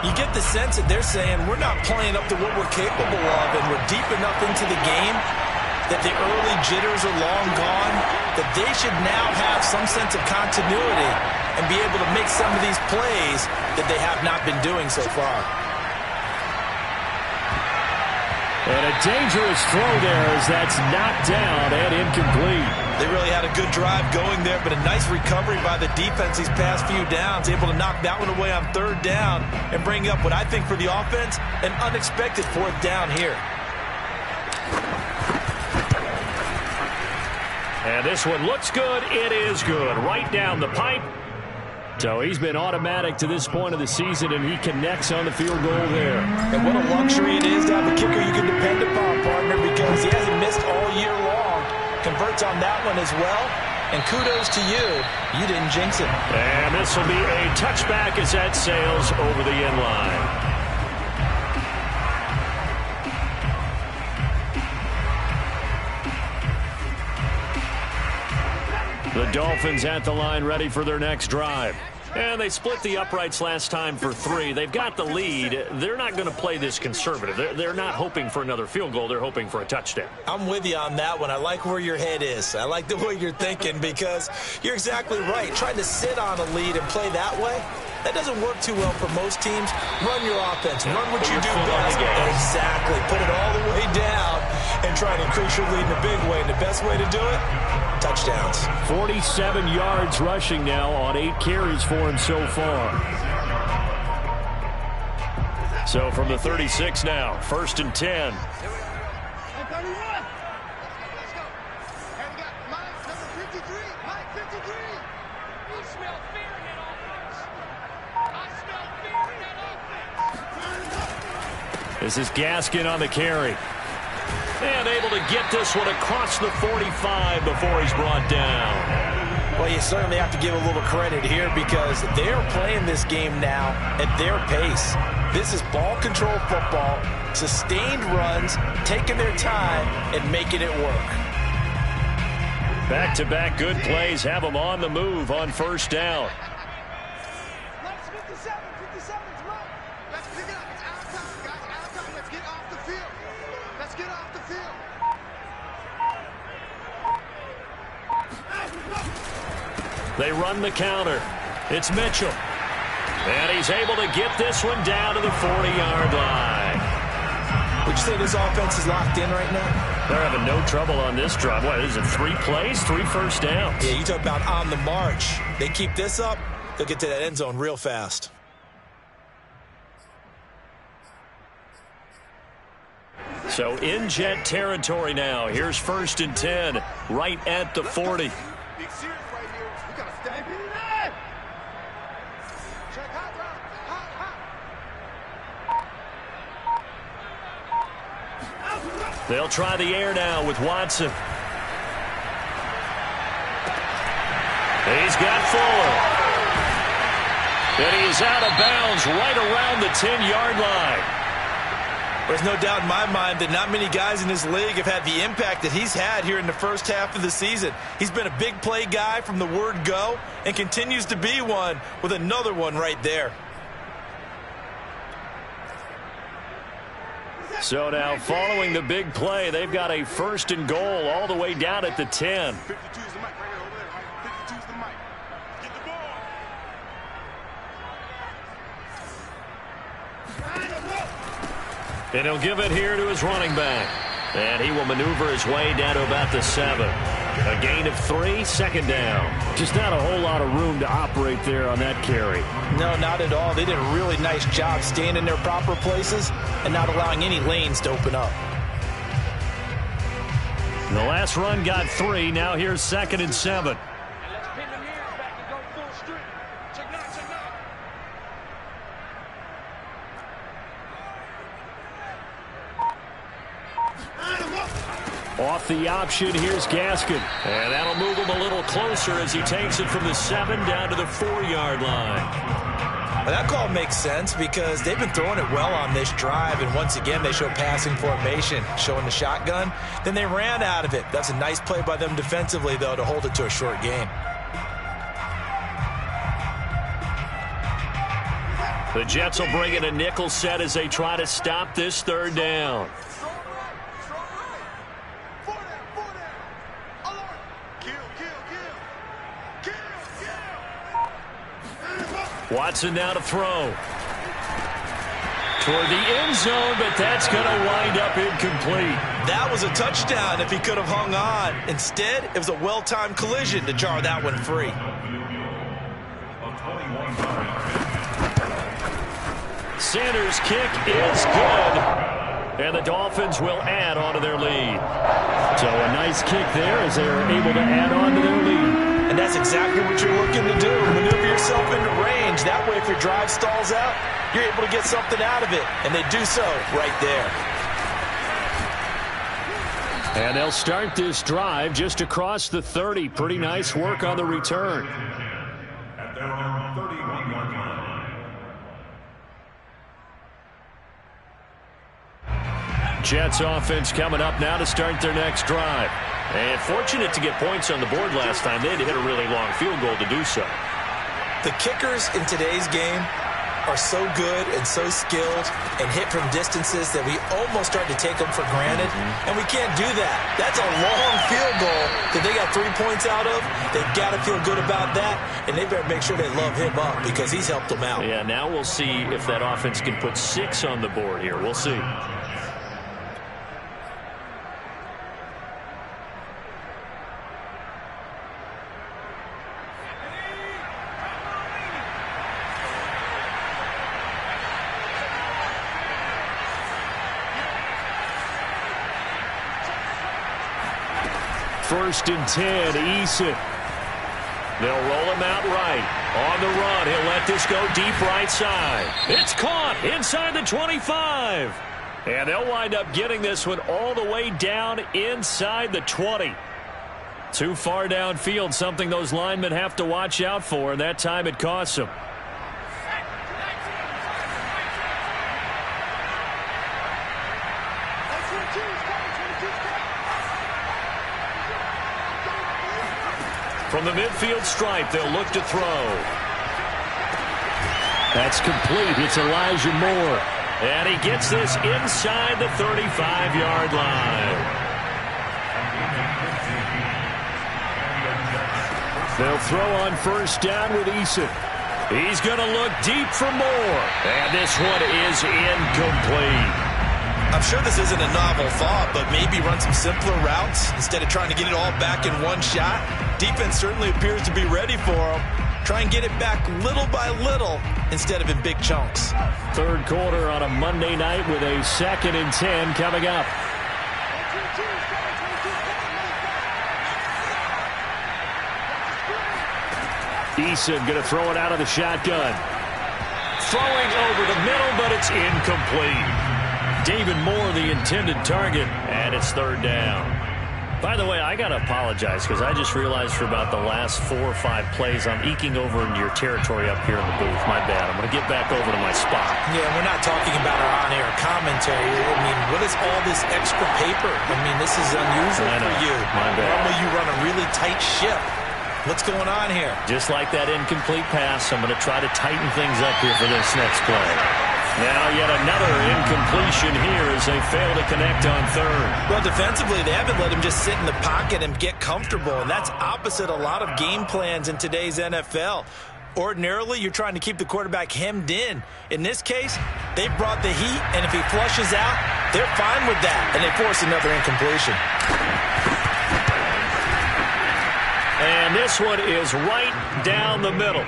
Speaker 2: You get the sense that they're saying we're not playing up to what we're capable of, and we're deep enough into the game that the early jitters are long gone, that they should now have some sense of continuity and be able to make some of these plays that they have not been doing so far.
Speaker 1: And a dangerous throw there as that's knocked down and incomplete.
Speaker 2: They really had a good drive going there, but a nice recovery by the defense these past few downs, able to knock that one away on third down and bring up what I think for the offense, an unexpected fourth down here.
Speaker 1: And this one looks good. It is good. Right down the pipe. So he's been automatic to this point of the season, and he connects on the field goal there.
Speaker 2: And what a luxury it is to have a kicker you can depend upon, partner, because he hasn't missed all year long. Converts on that one as well. And kudos to you. You didn't jinx it.
Speaker 1: And this will be a touchback as that sails over the end line. The Dolphins at the line ready for their next drive. And they split the uprights last time for 3. They've got the lead. They're not going to play this conservative. They're not hoping for another field goal. They're hoping for a touchdown.
Speaker 2: I'm with you on that one. I like where your head is. I like the way you're thinking because you're exactly right. Trying to sit on a lead and play that way, that doesn't work too well for most teams. Run your offense. Run what you do best. Exactly. Put it all the way down and try to increase your lead in a big way. And the best way to do it, touchdowns.
Speaker 1: 47 yards rushing now on 8 carries for him so far. So from the 36 now, 1st and 10. This is Gaskin on the carry. And able to get this one across the 45 before he's brought down.
Speaker 2: Well, you certainly have to give a little credit here because they're playing this game now at their pace. This is ball control football, sustained runs, taking their time and making it work.
Speaker 1: Back-to-back good plays have them on the move on 1st down.
Speaker 3: Let's 57, 57's right. Let's pick it up. It's out of time, guys. Out of time. Let's get off the field. Let's get off the field.
Speaker 1: They run the counter. It's Mitchell. And he's able to get this one down to the 40-yard line.
Speaker 2: Would you say this offense is locked in right now?
Speaker 1: They're having no trouble on this drive. What is it, 3 plays, 3 first downs?
Speaker 2: Yeah, you talk about on the march. They keep this up, they'll get to that end zone real fast.
Speaker 1: So in Jet territory now. Here's 1st and 10, right at the 40.
Speaker 3: Big serious right here. We got to step in it. Check hot route. Hot.
Speaker 1: They'll try the air now with Watson. He's got Fuller. And he is out of bounds right around the 10-yard line.
Speaker 2: There's no doubt in my mind that not many guys in this league have had the impact that he's had here in the first half of the season. He's been a big play guy from the word go and continues to be one with another one right there.
Speaker 1: So now following the big play, they've got a 1st and goal all the way down at the 10.
Speaker 3: 52's the mic right here over there, right? 52's the mic. Get the ball.
Speaker 1: And he'll give it here to his running back. And he will maneuver his way down to about the 7. A gain of 3, 2nd down. Just not a whole lot of room to operate there on that carry.
Speaker 2: No, not at all. They did a really nice job staying in their proper places and not allowing any lanes to open up.
Speaker 1: The last run got 3. Now here's 2nd and 7.
Speaker 3: Let's pin the mirrors back and go full street. Check that, check that.
Speaker 1: Off the option, here's Gaskin. And that'll move him a little closer as he takes it from the 7 down to the 4-yard line.
Speaker 2: Well, that call makes sense because they've been throwing it well on this drive, and once again they show passing formation, showing the shotgun. Then they ran out of it. That's a nice play by them defensively, though, to hold it to a short gain.
Speaker 1: The Jets will bring in a nickel set as they try to stop this 3rd down. Watson now to throw. Toward the end zone, but that's going to wind up incomplete.
Speaker 2: That was a touchdown if he could have hung on. Instead, it was a well-timed collision to jar that one free.
Speaker 1: Sanders' kick is good. And the Dolphins will add on to their lead. So a nice kick there as they're able to add on to their lead.
Speaker 2: And that's exactly what you're looking to do. Maneuver yourself into range. That way, if your drive stalls out, you're able to get something out of it. And they do so right there.
Speaker 1: And they'll start this drive just across the 30. Pretty nice work on the return.
Speaker 4: At their own 31-yard line.
Speaker 1: Jets offense coming up now to start their next drive. And fortunate to get points on the board last time. They had to hit a really long field goal to do so.
Speaker 2: The kickers in today's game are so good and so skilled and hit from distances that we almost start to take them for granted. And we can't do that. That's a long field goal that they got 3 points out of. They've got to feel good about that. And they better make sure they love him up because he's helped them out.
Speaker 1: Yeah, now we'll see if that offense can put 6 on the board here. We'll see. First and 10, Eason. They'll roll him out right. On the run, he'll let this go deep right side. It's caught inside the 25. And they'll wind up getting this one all the way down inside the 20. Too far downfield, something those linemen have to watch out for, and that time it costs them. From the midfield stripe, they'll look to throw. That's complete. It's Elijah Moore. And he gets this inside the 35-yard line. They'll throw on first down with Eason. He's going to look deep for Moore. And this one is incomplete.
Speaker 2: I'm sure this isn't a novel thought, but maybe run some simpler routes instead of trying to get it all back in one shot. Defense certainly appears to be ready for him. Try and get it back little by little instead of in big chunks.
Speaker 1: Third quarter on a Monday night with a 2nd and 10 coming up. Eason going to throw it out of the shotgun. Throwing over the middle, but it's incomplete. David Moore, the intended target, and it's third down. By the way, I got to apologize because I just realized for about the last 4 or 5 plays, I'm eking over into your territory up here in the booth. My bad. I'm going to get back over to my spot.
Speaker 2: Yeah, we're not talking about our on-air commentary. I mean, what is all this extra paper? I mean, this is unusual for you.
Speaker 1: My bad.
Speaker 2: Normally you run a really tight ship. What's going on here?
Speaker 1: Just like that incomplete pass, I'm going to try to tighten things up here for this next play. Now yet another incompletion here as they fail to connect on third.
Speaker 2: Well, defensively, they haven't let him just sit in the pocket and get comfortable, and that's opposite a lot of game plans in today's NFL. Ordinarily, you're trying to keep the quarterback hemmed in. In this case, they brought the heat, and if he flushes out, they're fine with that, and they force another incompletion.
Speaker 1: And this one is right down the middle.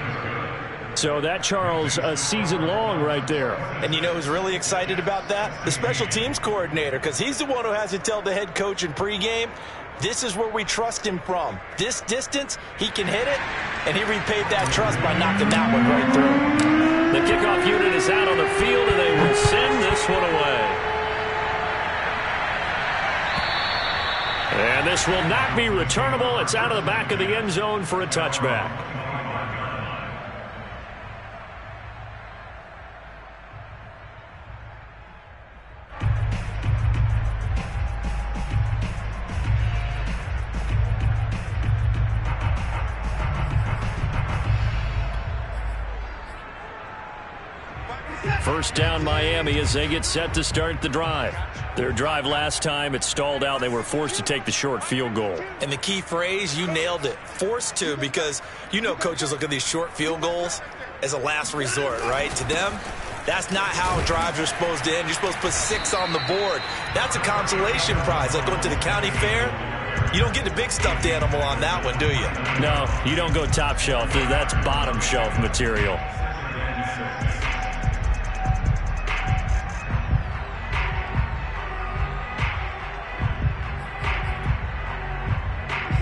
Speaker 1: So that, Charles, a season long right there.
Speaker 2: And you know who's really excited about that? The special teams coordinator, because he's the one who has to tell the head coach in pregame, this is where we trust him from. This distance, he can hit it, and he repaid that trust by knocking that one right through.
Speaker 1: The kickoff unit is out on the field, and they will send this one away. And this will not be returnable. It's out of the back of the end zone for a touchback. First down Miami as they get set to start the drive. Their drive last time, it stalled out. They were forced to take the short field goal.
Speaker 2: And the key phrase, you nailed it. Forced to, because you know coaches look at these short field goals as a last resort, right? To them, that's not how drives are supposed to end. You're supposed to put 6 on the board. That's a consolation prize. Like going to the county fair, you don't get the big stuffed animal on that one, do you?
Speaker 1: No, you don't go top shelf. That's bottom shelf material.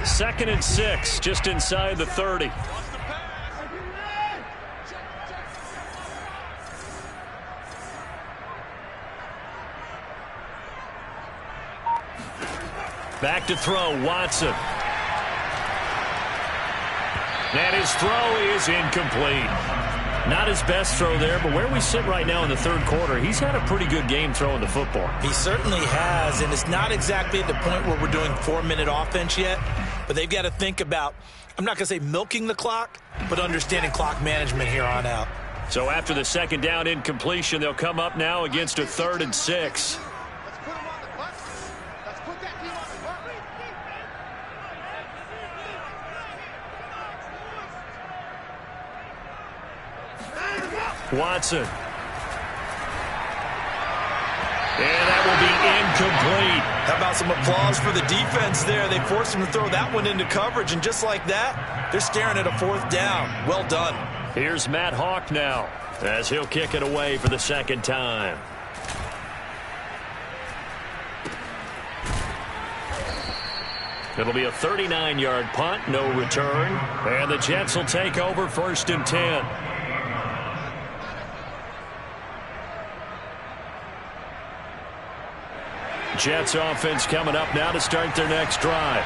Speaker 1: Second and 6, just inside the 30. Back to throw, Watson. And his throw is incomplete. Not his best throw there, but where we sit right now in the third quarter, he's had a pretty good game throwing the football.
Speaker 2: He certainly has, and it's not exactly at the point where we're doing 4-minute offense yet, but they've got to think about, I'm not going to say milking the clock, but understanding clock management here on out.
Speaker 1: So after the second down incompletion, they'll come up now against a 3rd and 6. Watson. And that will be incomplete.
Speaker 2: How about some applause for the defense there? They forced him to throw that one into coverage, and just like that, they're staring at a 4th down. Well done.
Speaker 1: Here's Matt Hawk now as he'll kick it away for the second time. It'll be a 39-yard punt, no return. And the Jets will take over 1st and 10. Jets offense coming up now to start their next drive.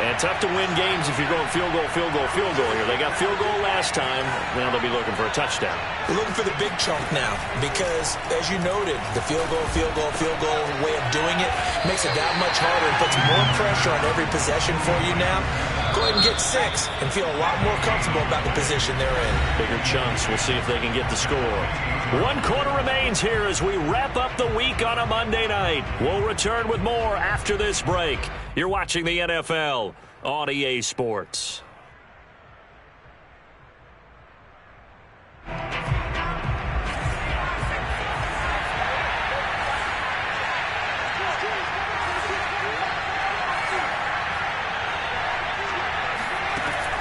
Speaker 1: And tough to win games if you're going field goal, field goal, field goal here. They got field goal last time. Now they'll be looking for a touchdown.
Speaker 2: They're looking for the big chunk now because, as you noted, the field goal way of doing it makes it that much harder and puts more pressure on every possession for you now. Go ahead and get 6 and feel a lot more comfortable about the position they're in.
Speaker 1: Bigger chunks. We'll see if they can get the score. 1 quarter remains here as we wrap up the week on a Monday night. We'll return with more after this break. You're watching the NFL on EA Sports.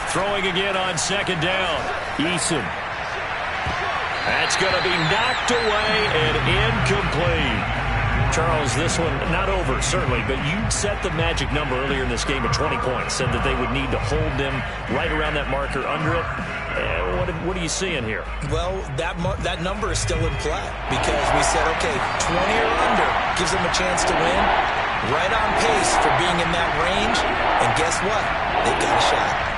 Speaker 1: Throwing again on second down. Eason. That's going to be knocked away and incomplete. Charles, this one not over, certainly, but you set the magic number earlier in this game at 20 points. Said that they would need to hold them right around that marker under it. What are you seeing here?
Speaker 2: Well, that number is still in play because we said, okay, 20 or under gives them a chance to win. Right on pace for being in that range. And guess what? They've got a shot.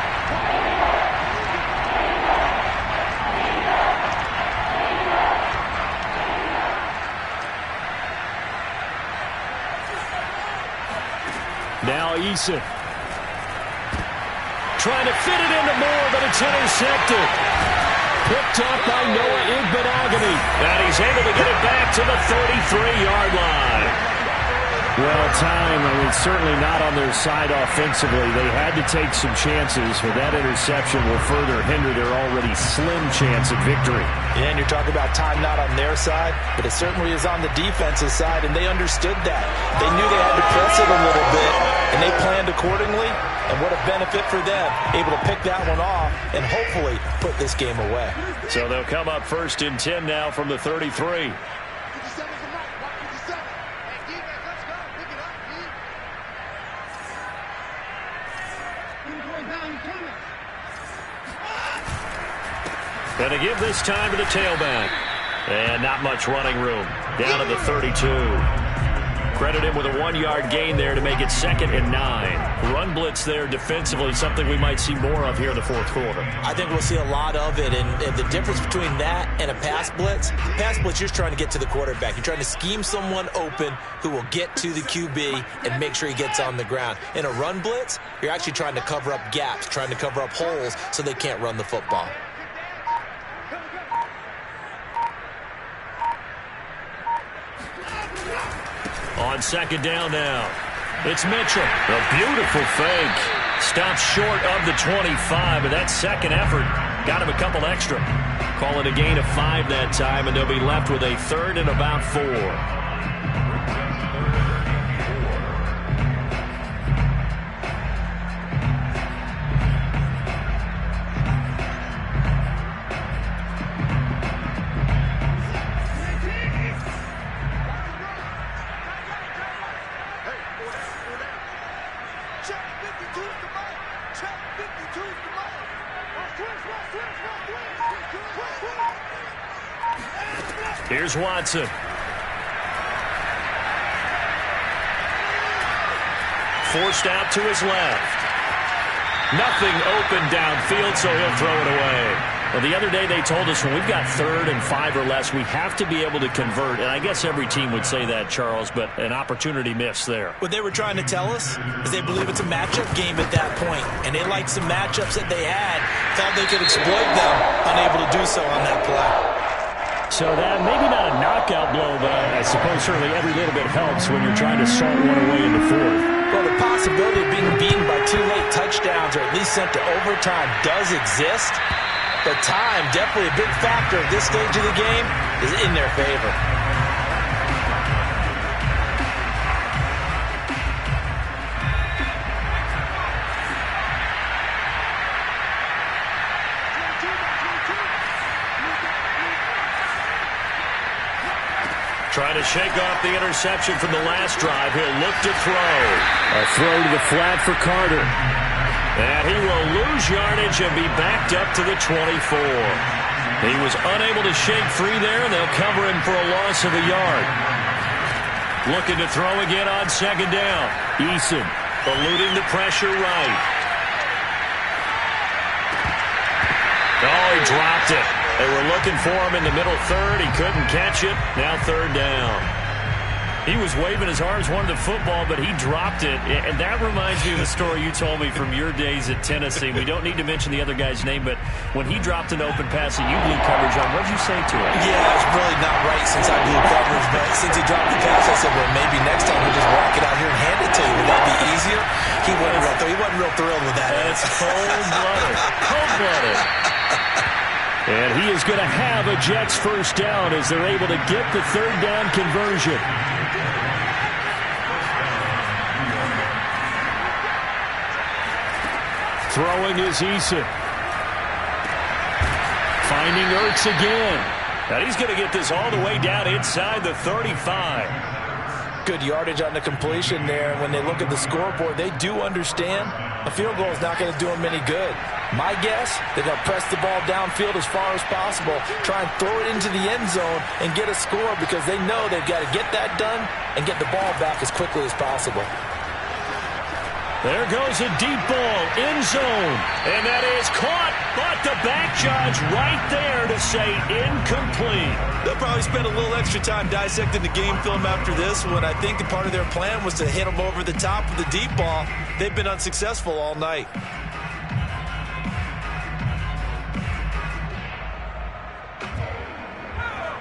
Speaker 1: Now Eason. Trying to fit it into Moore, but it's intercepted. Picked up by Noah Igbenogany. And he's able to get it back to the 33-yard line. Well, time, certainly not on their side offensively. They had to take some chances, but that interception will further hinder their already slim chance at victory.
Speaker 2: Yeah, and you're talking about time not on their side, but it certainly is on the defensive side, and they understood that. They knew they had to press it a little bit, and they planned accordingly, and what a benefit for them, able to pick that one off and hopefully put this game away.
Speaker 1: So they'll come up 1st and 10 now from the 33. Going to give this time to the tailback. And not much running room. Down to the 32. Credit him with a 1-yard gain there to make it 2nd and 9. Run blitz there defensively, something we might see more of here in the 4th quarter.
Speaker 2: I think we'll see a lot of it, and the difference between that and a pass blitz, you're just trying to get to the quarterback. You're trying to scheme someone open who will get to the QB and make sure he gets on the ground. In a run blitz, you're actually trying to cover up gaps, trying to cover up holes so they can't run the football.
Speaker 1: On second down now, it's Mitchell. A beautiful fake. Stops short of the 25, but that second effort Got him a couple extra. Call it a gain of 5 that time, and they'll be left with a 3rd and about 4. Here's Watson. Forced out to his left. Nothing open downfield, so he'll throw it away. Well, the other day they told us when we've got 3rd and 5 or less, we have to be able to convert. And I guess every team would say that, Charles, but an opportunity missed there.
Speaker 2: What they were trying to tell us is they believe it's a matchup game at that point. And they liked some matchups that they had, thought they could exploit them, unable to do so on that play.
Speaker 1: So that maybe not a knockout blow, but I suppose certainly every little bit helps when you're trying to salt one away in the 4th.
Speaker 2: Well, the possibility of being beaten by 2 late touchdowns or at least sent to overtime does exist. But time, definitely a big factor at this stage of the game, is in their favor.
Speaker 1: Trying to shake off the interception from the last drive. He'll look to throw. A throw to the flat for Carter. And he will lose yardage and be backed up to the 24. He was unable to shake free there, and they'll cover him for a loss of a yard. Looking to throw again on 2nd down. Eason eluding the pressure right. Oh, he dropped it. They were looking for him in the middle 3rd. He couldn't catch it. Now 3rd down. He was waving his arms, wanted the football, but he dropped it. And that reminds me of the story you told me from your days at Tennessee. We don't need to mention the other guy's name, but when he dropped an open pass that you blew coverage on, what did you say to him?
Speaker 2: Yeah, it's really not right since I blew coverage, but since he dropped the pass, I said, well, maybe next time he'll just walk it out here and hand it to you. Would that be easier? He wasn't real thrilled with that.
Speaker 1: That's cold-blooded. Cold-blooded. And he is going to have a Jets 1st down as they're able to get the 3rd down conversion. Throwing is Eason. Finding Ertz again. Now he's going to get this all the way down inside the 35.
Speaker 2: Good yardage on the completion there. When they look at the scoreboard, they do understand a field goal is not going to do them any good. My guess, they're going to press the ball downfield as far as possible, try and throw it into the end zone and get a score because they know they've got to get that done and get the ball back as quickly as possible.
Speaker 1: There goes a deep ball, end zone, and that is caught, but the back judge right there to say incomplete.
Speaker 2: They'll probably spend a little extra time dissecting the game film after this one. I think part of their plan was to hit them over the top of the deep ball. They've been unsuccessful all night.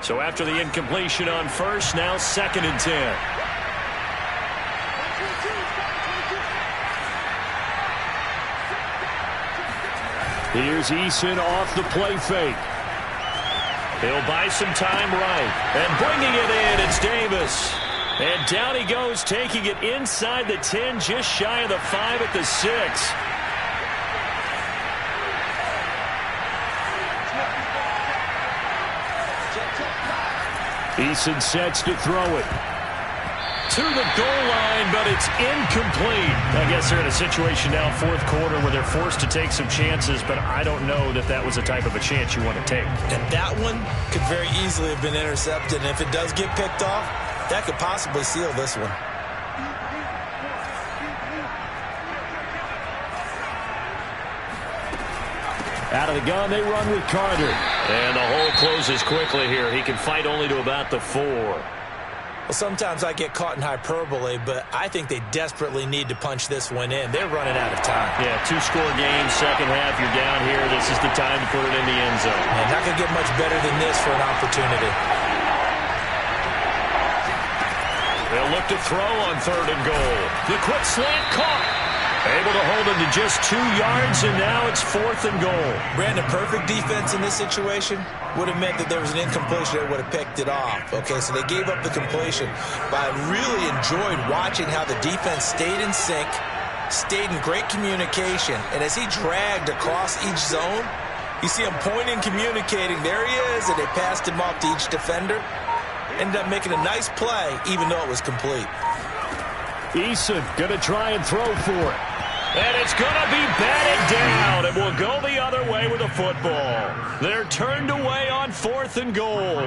Speaker 1: So after the incompletion on 1st, now 2nd and 10. Here's Eason off the play fake. He'll buy some time right. And bringing it in, it's Davis. And down he goes, taking it inside the 10, just shy of the 5 at the 6. Eason sets to throw it. To the goal line, but it's incomplete. I guess they're in a situation now, 4th quarter, where they're forced to take some chances, but I don't know that that was the type of a chance you want to take.
Speaker 2: And that one could very easily have been intercepted, and if it does get picked off, that could possibly seal this one.
Speaker 1: Out of the gun, they run with Carter. And the hole closes quickly here. He can fight only to about the 4.
Speaker 2: Well, sometimes I get caught in hyperbole, but I think they desperately need to punch this one in. They're running out of time.
Speaker 1: Yeah, 2-score game, 2nd half, you're down here. This is the time to put it in the end zone.
Speaker 2: And not going to get much better than this for an opportunity.
Speaker 1: They'll look to throw on 3rd and goal. The quick slant caught. Able to hold him to just 2 yards, and now it's 4th and goal.
Speaker 2: Brandon, perfect defense in this situation would have meant that there was an incompletion. They would have picked it off. Okay, so they gave up the completion. But I really enjoyed watching how the defense stayed in sync, stayed in great communication, and as he dragged across each zone, you see him pointing, communicating. There he is, and they passed him off to each defender. Ended up making a nice play, even though it was complete.
Speaker 1: Eason going to try and throw for it. And it's going to be batted down. It will go the other way with a football. They're turned away on 4th and goal.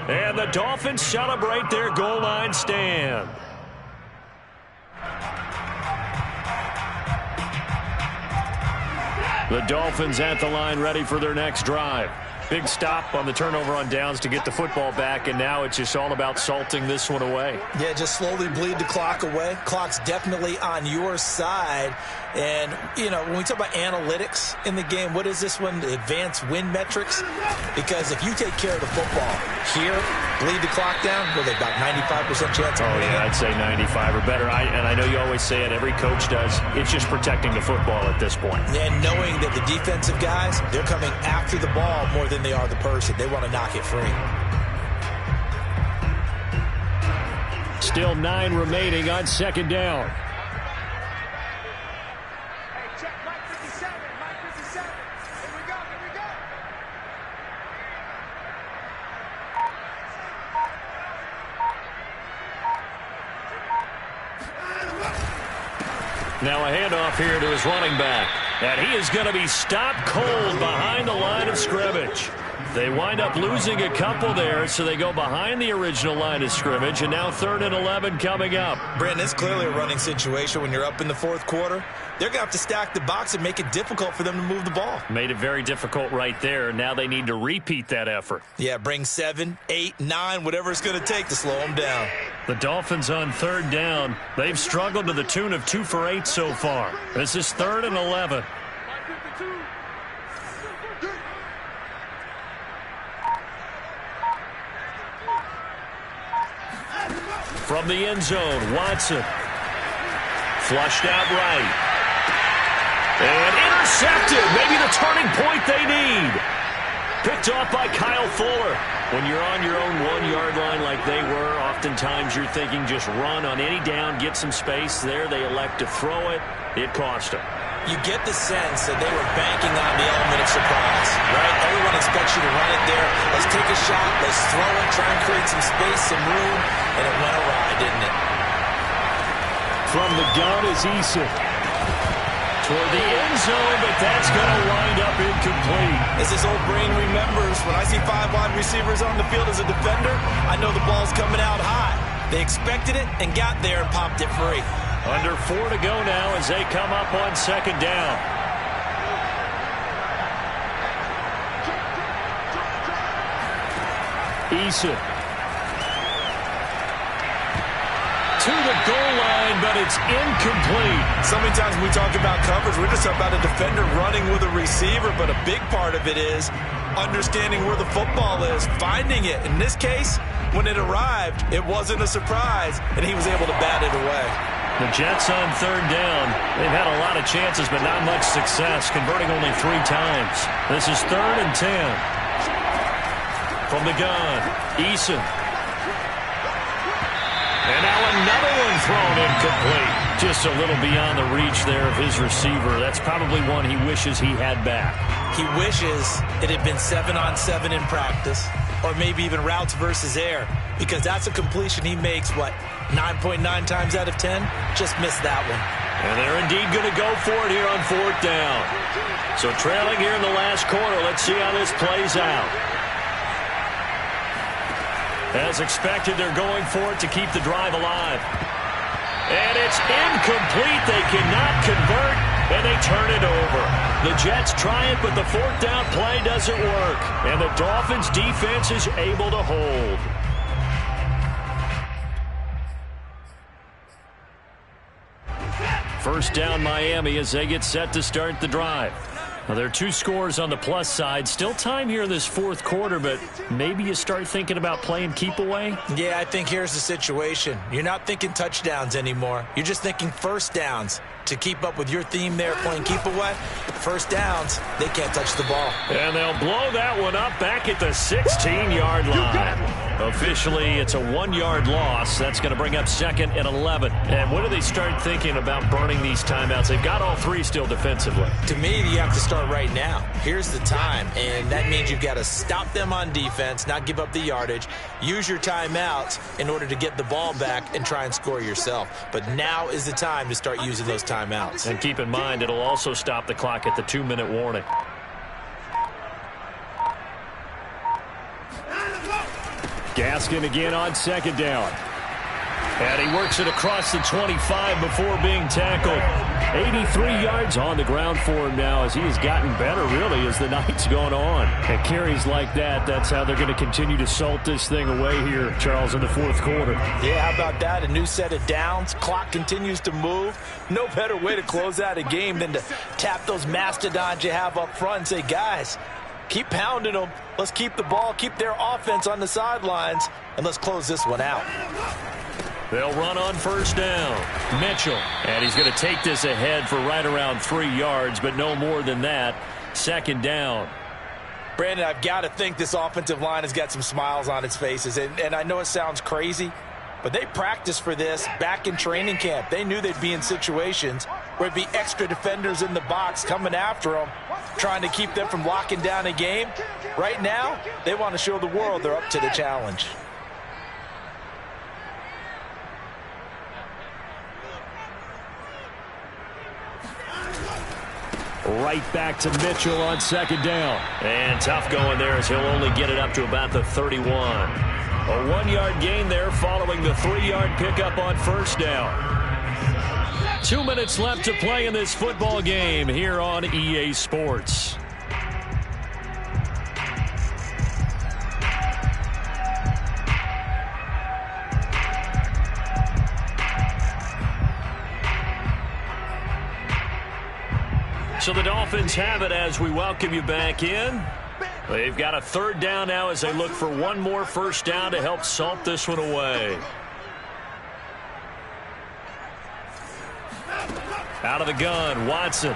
Speaker 1: And the Dolphins celebrate their goal line stand. The Dolphins at the line ready for their next drive. Big stop on the turnover on downs to get the football back, and now it's just all about salting this one away.
Speaker 2: Yeah, just slowly bleed the clock away. Clock's definitely on your side. And, you know, when we talk about analytics in the game, what is this one? The advanced win metrics? Because if you take care of the football here, bleed the clock down, well, they've got 95% chance of winning.
Speaker 1: Yeah, I'd say 95 or better. And I know you always say it, every coach does. It's just protecting the football at this point.
Speaker 2: And knowing that the defensive guys, they're coming after the ball more than they are the person. They want to knock it free.
Speaker 1: Still 9 remaining on 2nd down. Now a handoff here to his running back. And he is going to be stopped cold behind the line of scrimmage. They wind up losing a couple there, so they go behind the original line of scrimmage, and now 3rd and 11 coming up.
Speaker 2: Brandon, it's clearly a running situation when you're up in the 4th quarter. They're going to have to stack the box and make it difficult for them to move the ball.
Speaker 1: Made it very difficult right there. Now they need to repeat that effort.
Speaker 2: Yeah, bring 7, 8, 9, whatever it's going to take to slow them down.
Speaker 1: The Dolphins on 3rd down. They've struggled to the tune of 2 for 8 so far. This is 3rd and 11. From the end zone, Watson. Flushed out right. And intercepted. Maybe the turning point they need. Picked off by Kyle Fuller. When you're on your own 1-yard line like they were, oftentimes you're thinking just run on any down, get some space. There they elect to throw it. It cost them.
Speaker 2: You get the sense that they were banking on the element of surprise, right? Everyone expects you to run it there. Let's take a shot. Let's throw it. Try and create some space, some room. And it went awry, didn't it?
Speaker 1: From the gun is Eason. Toward the end zone, but that's going to wind up incomplete.
Speaker 2: As this old brain remembers, when I see 5 wide receivers on the field as a defender, I know the ball's coming out high. They expected it and got there and popped it free.
Speaker 1: Under 4 to go now as they come up on 2nd down. Eason. To the goal line, but it's incomplete.
Speaker 2: So many times when we talk about coverage, we're just talking about a defender running with a receiver, but a big part of it is understanding where the football is, finding it. In this case, when it arrived, it wasn't a surprise, and he was able to bat it away.
Speaker 1: The Jets on 3rd down. They've had a lot of chances, but not much success, converting only 3 times. This is 3rd and 10. From the gun, Eason. And now another one thrown incomplete. Just a little beyond the reach there of his receiver. That's probably one he wishes he had back.
Speaker 2: He wishes it had been 7-on-7 in practice, or maybe even routes versus air, because that's a completion he makes, 9.9 times out of 10? Just missed that one.
Speaker 1: And they're indeed going to go for it here on 4th down. So trailing here in the last quarter. Let's see how this plays out. As expected, they're going for it to keep the drive alive. And it's incomplete. They cannot convert, and they turn it over. The Jets try it, but the 4th down play doesn't work. And the Dolphins' defense is able to hold. First down Miami as they get set to start the drive. Well, there are 2 scores on the plus side. Still time here in this fourth quarter, but maybe you start thinking about playing keep away?
Speaker 2: Yeah, I think here's the situation. You're not thinking touchdowns anymore. You're just thinking first downs. To keep up with your theme there, playing keep away, first downs, they can't touch the ball.
Speaker 1: And they'll blow that one up back at the 16-yard line. Officially, it's a 1-yard loss. That's going to bring up 2nd and 11. And when do they start thinking about burning these timeouts? They've got all 3 still defensively.
Speaker 2: To me, you have to start right now. Here's the time, and that means you've got to stop them on defense, not give up the yardage, use your timeouts in order to get the ball back and try and score yourself. But now is the time to start using those timeouts.
Speaker 1: And keep in mind, it'll also stop the clock at the 2-minute warning. Gaskin again on 2nd down. And he works it across the 25 before being tackled. 83 yards on the ground for him now as he has gotten better, really, as the night's gone on. And carries like that, that's how they're going to continue to salt this thing away here, Charles, in the fourth quarter.
Speaker 2: Yeah, how about that? A new set of downs. Clock continues to move. No better way to close out a game than to tap those mastodons you have up front and say, guys, keep pounding them. Let's keep the ball, keep their offense on the sidelines, and let's close this one out.
Speaker 1: They'll run on first down. Mitchell. And he's going to take this ahead for right around 3 yards, but no more than that. 2nd down.
Speaker 2: Brandon, I've got to think this offensive line has got some smiles on its faces. And I know it sounds crazy, but they practiced for this back in training camp. They knew they'd be in situations where it'd be extra defenders in the box coming after them, trying to keep them from locking down a game. Right now, they want to show the world they're up to the challenge.
Speaker 1: Right back to Mitchell on 2nd down. And tough going there as he'll only get it up to about the 31. A 1-yard gain there following the 3-yard pickup on first down. 2 minutes left to play in this football game here on EA Sports. So the Dolphins have it as we welcome you back in. They've got a 3rd down now as they look for one more first down to help salt this one away. Out of the gun, Watson.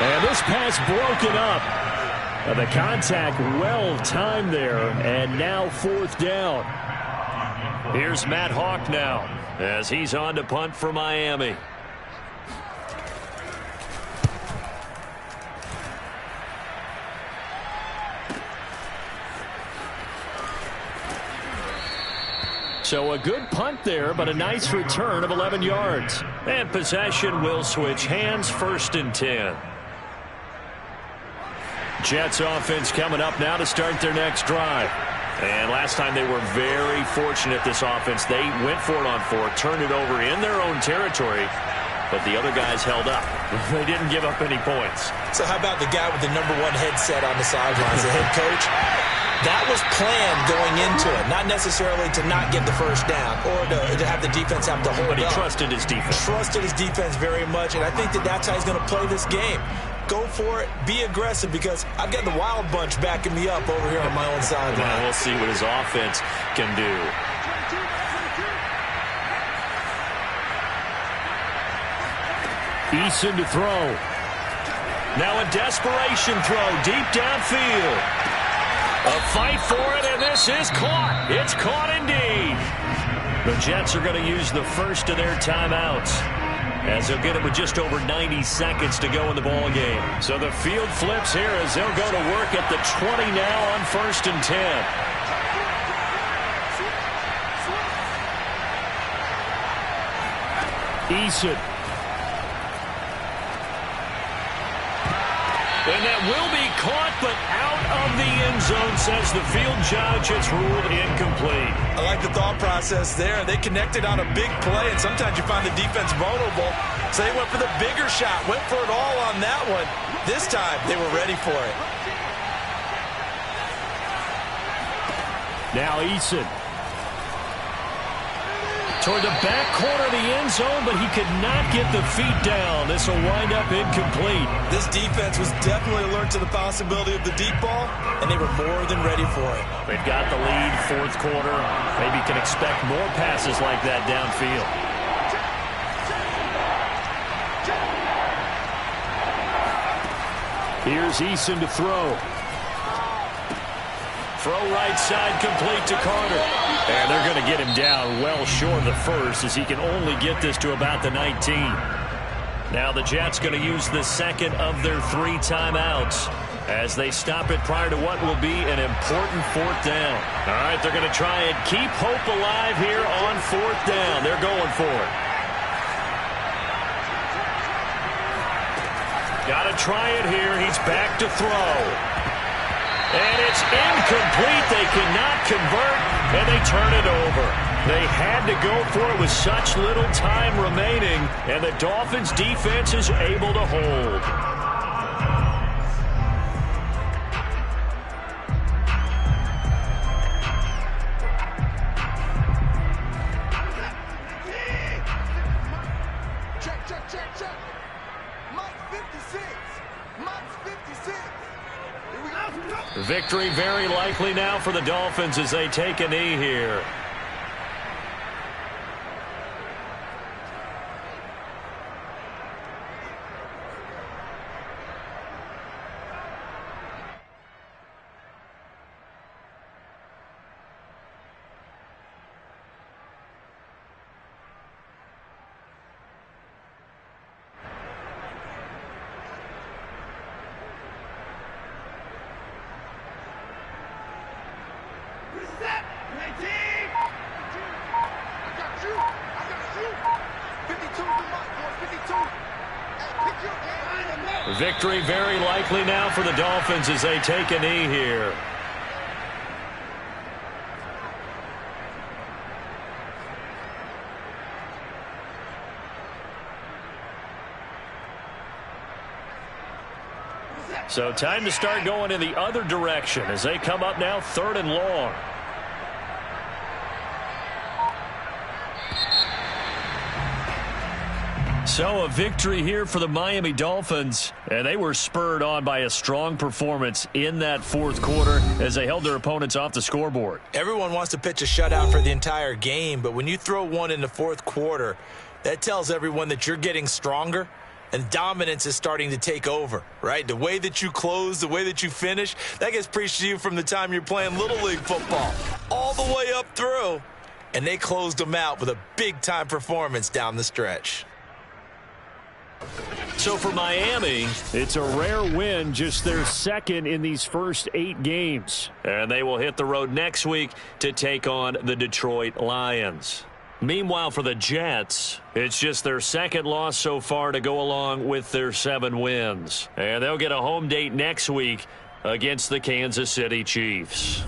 Speaker 1: And this pass broken up. The contact well timed there, and now 4th down. Here's Matt Hawk now as he's on to punt for Miami. So a good punt there, but a nice return of 11 yards. And possession will switch hands, 1st and 10. Jets offense coming up now to start their next drive. And last time they were very fortunate, this offense. They went for it on 4, turned it over in their own territory, but the other guys held up. They didn't give up any points.
Speaker 2: So how about the guy with the #1 headset on the sidelines, the head coach? That was planned going into it, not necessarily to not get the first down or to have the defense have to hold up.
Speaker 1: But he trusted his defense.
Speaker 2: Trusted his defense very much, and I think that's how he's going to play this game. Go for it, be aggressive, because I've got the wild bunch backing me up over here on my own sideline.
Speaker 1: Well, we'll see what his offense can do. Eason to throw. Now a desperation throw deep downfield. A fight for it, and this is caught. It's caught indeed. The Jets are going to use the first of their timeouts, as they'll get it with just over 90 seconds to go in the ball game. So the field flips here as they'll go to work at the 20 now on 1st and 10. Eason. And that will be caught, but out of the end zone, says the field judge. It's ruled incomplete.
Speaker 2: I like the thought process there. They connected on a big play, and sometimes you find the defense vulnerable. So they went for the bigger shot, went for it all on that one. This time, they were ready for it.
Speaker 1: Now Eason. toward the back corner of the end zone, but he could not get the feet down. This will wind up incomplete.
Speaker 2: This defense was definitely alert to the possibility of the deep ball, and they were more than ready for it.
Speaker 1: They've got the lead, fourth quarter. Maybe can expect more passes like that downfield. Here's Eason to throw. Throw right side complete to Carter. And they're going to get him down well short of the first as he can only get this to about the 19. Now the Jets going to use the second of their 3 timeouts as they stop it prior to what will be an important fourth down. All right, they're going to try and keep hope alive here on fourth down. They're going for it. Got to try it here. He's back to throw. And it's incomplete. They cannot convert, and they turn it over. They had to go for it with such little time remaining, and the Dolphins' defense is able to hold.
Speaker 3: Check. Mike 56. Mike's 56.
Speaker 1: Victory very likely now for the Dolphins as they take a knee here. Victory very likely now for the Dolphins as they take a knee here. So time to start going in the other direction as they come up now 3rd and long. So a victory here for the Miami Dolphins, and they were spurred on by a strong performance in that fourth quarter as they held their opponents off the scoreboard.
Speaker 2: Everyone wants to pitch a shutout for the entire game, but when you throw one in the fourth quarter, that tells everyone that you're getting stronger and dominance is starting to take over, right? The way that you close, the way that you finish, that gets preached to you from the time you're playing Little League football all the way up through, and they closed them out with a big-time performance down the stretch.
Speaker 1: So for Miami, it's a rare win, just their second in these first 8 games. And they will hit the road next week to take on the Detroit Lions. Meanwhile, for the Jets, it's just their second loss so far to go along with their 7 wins. And they'll get a home date next week against the Kansas City Chiefs.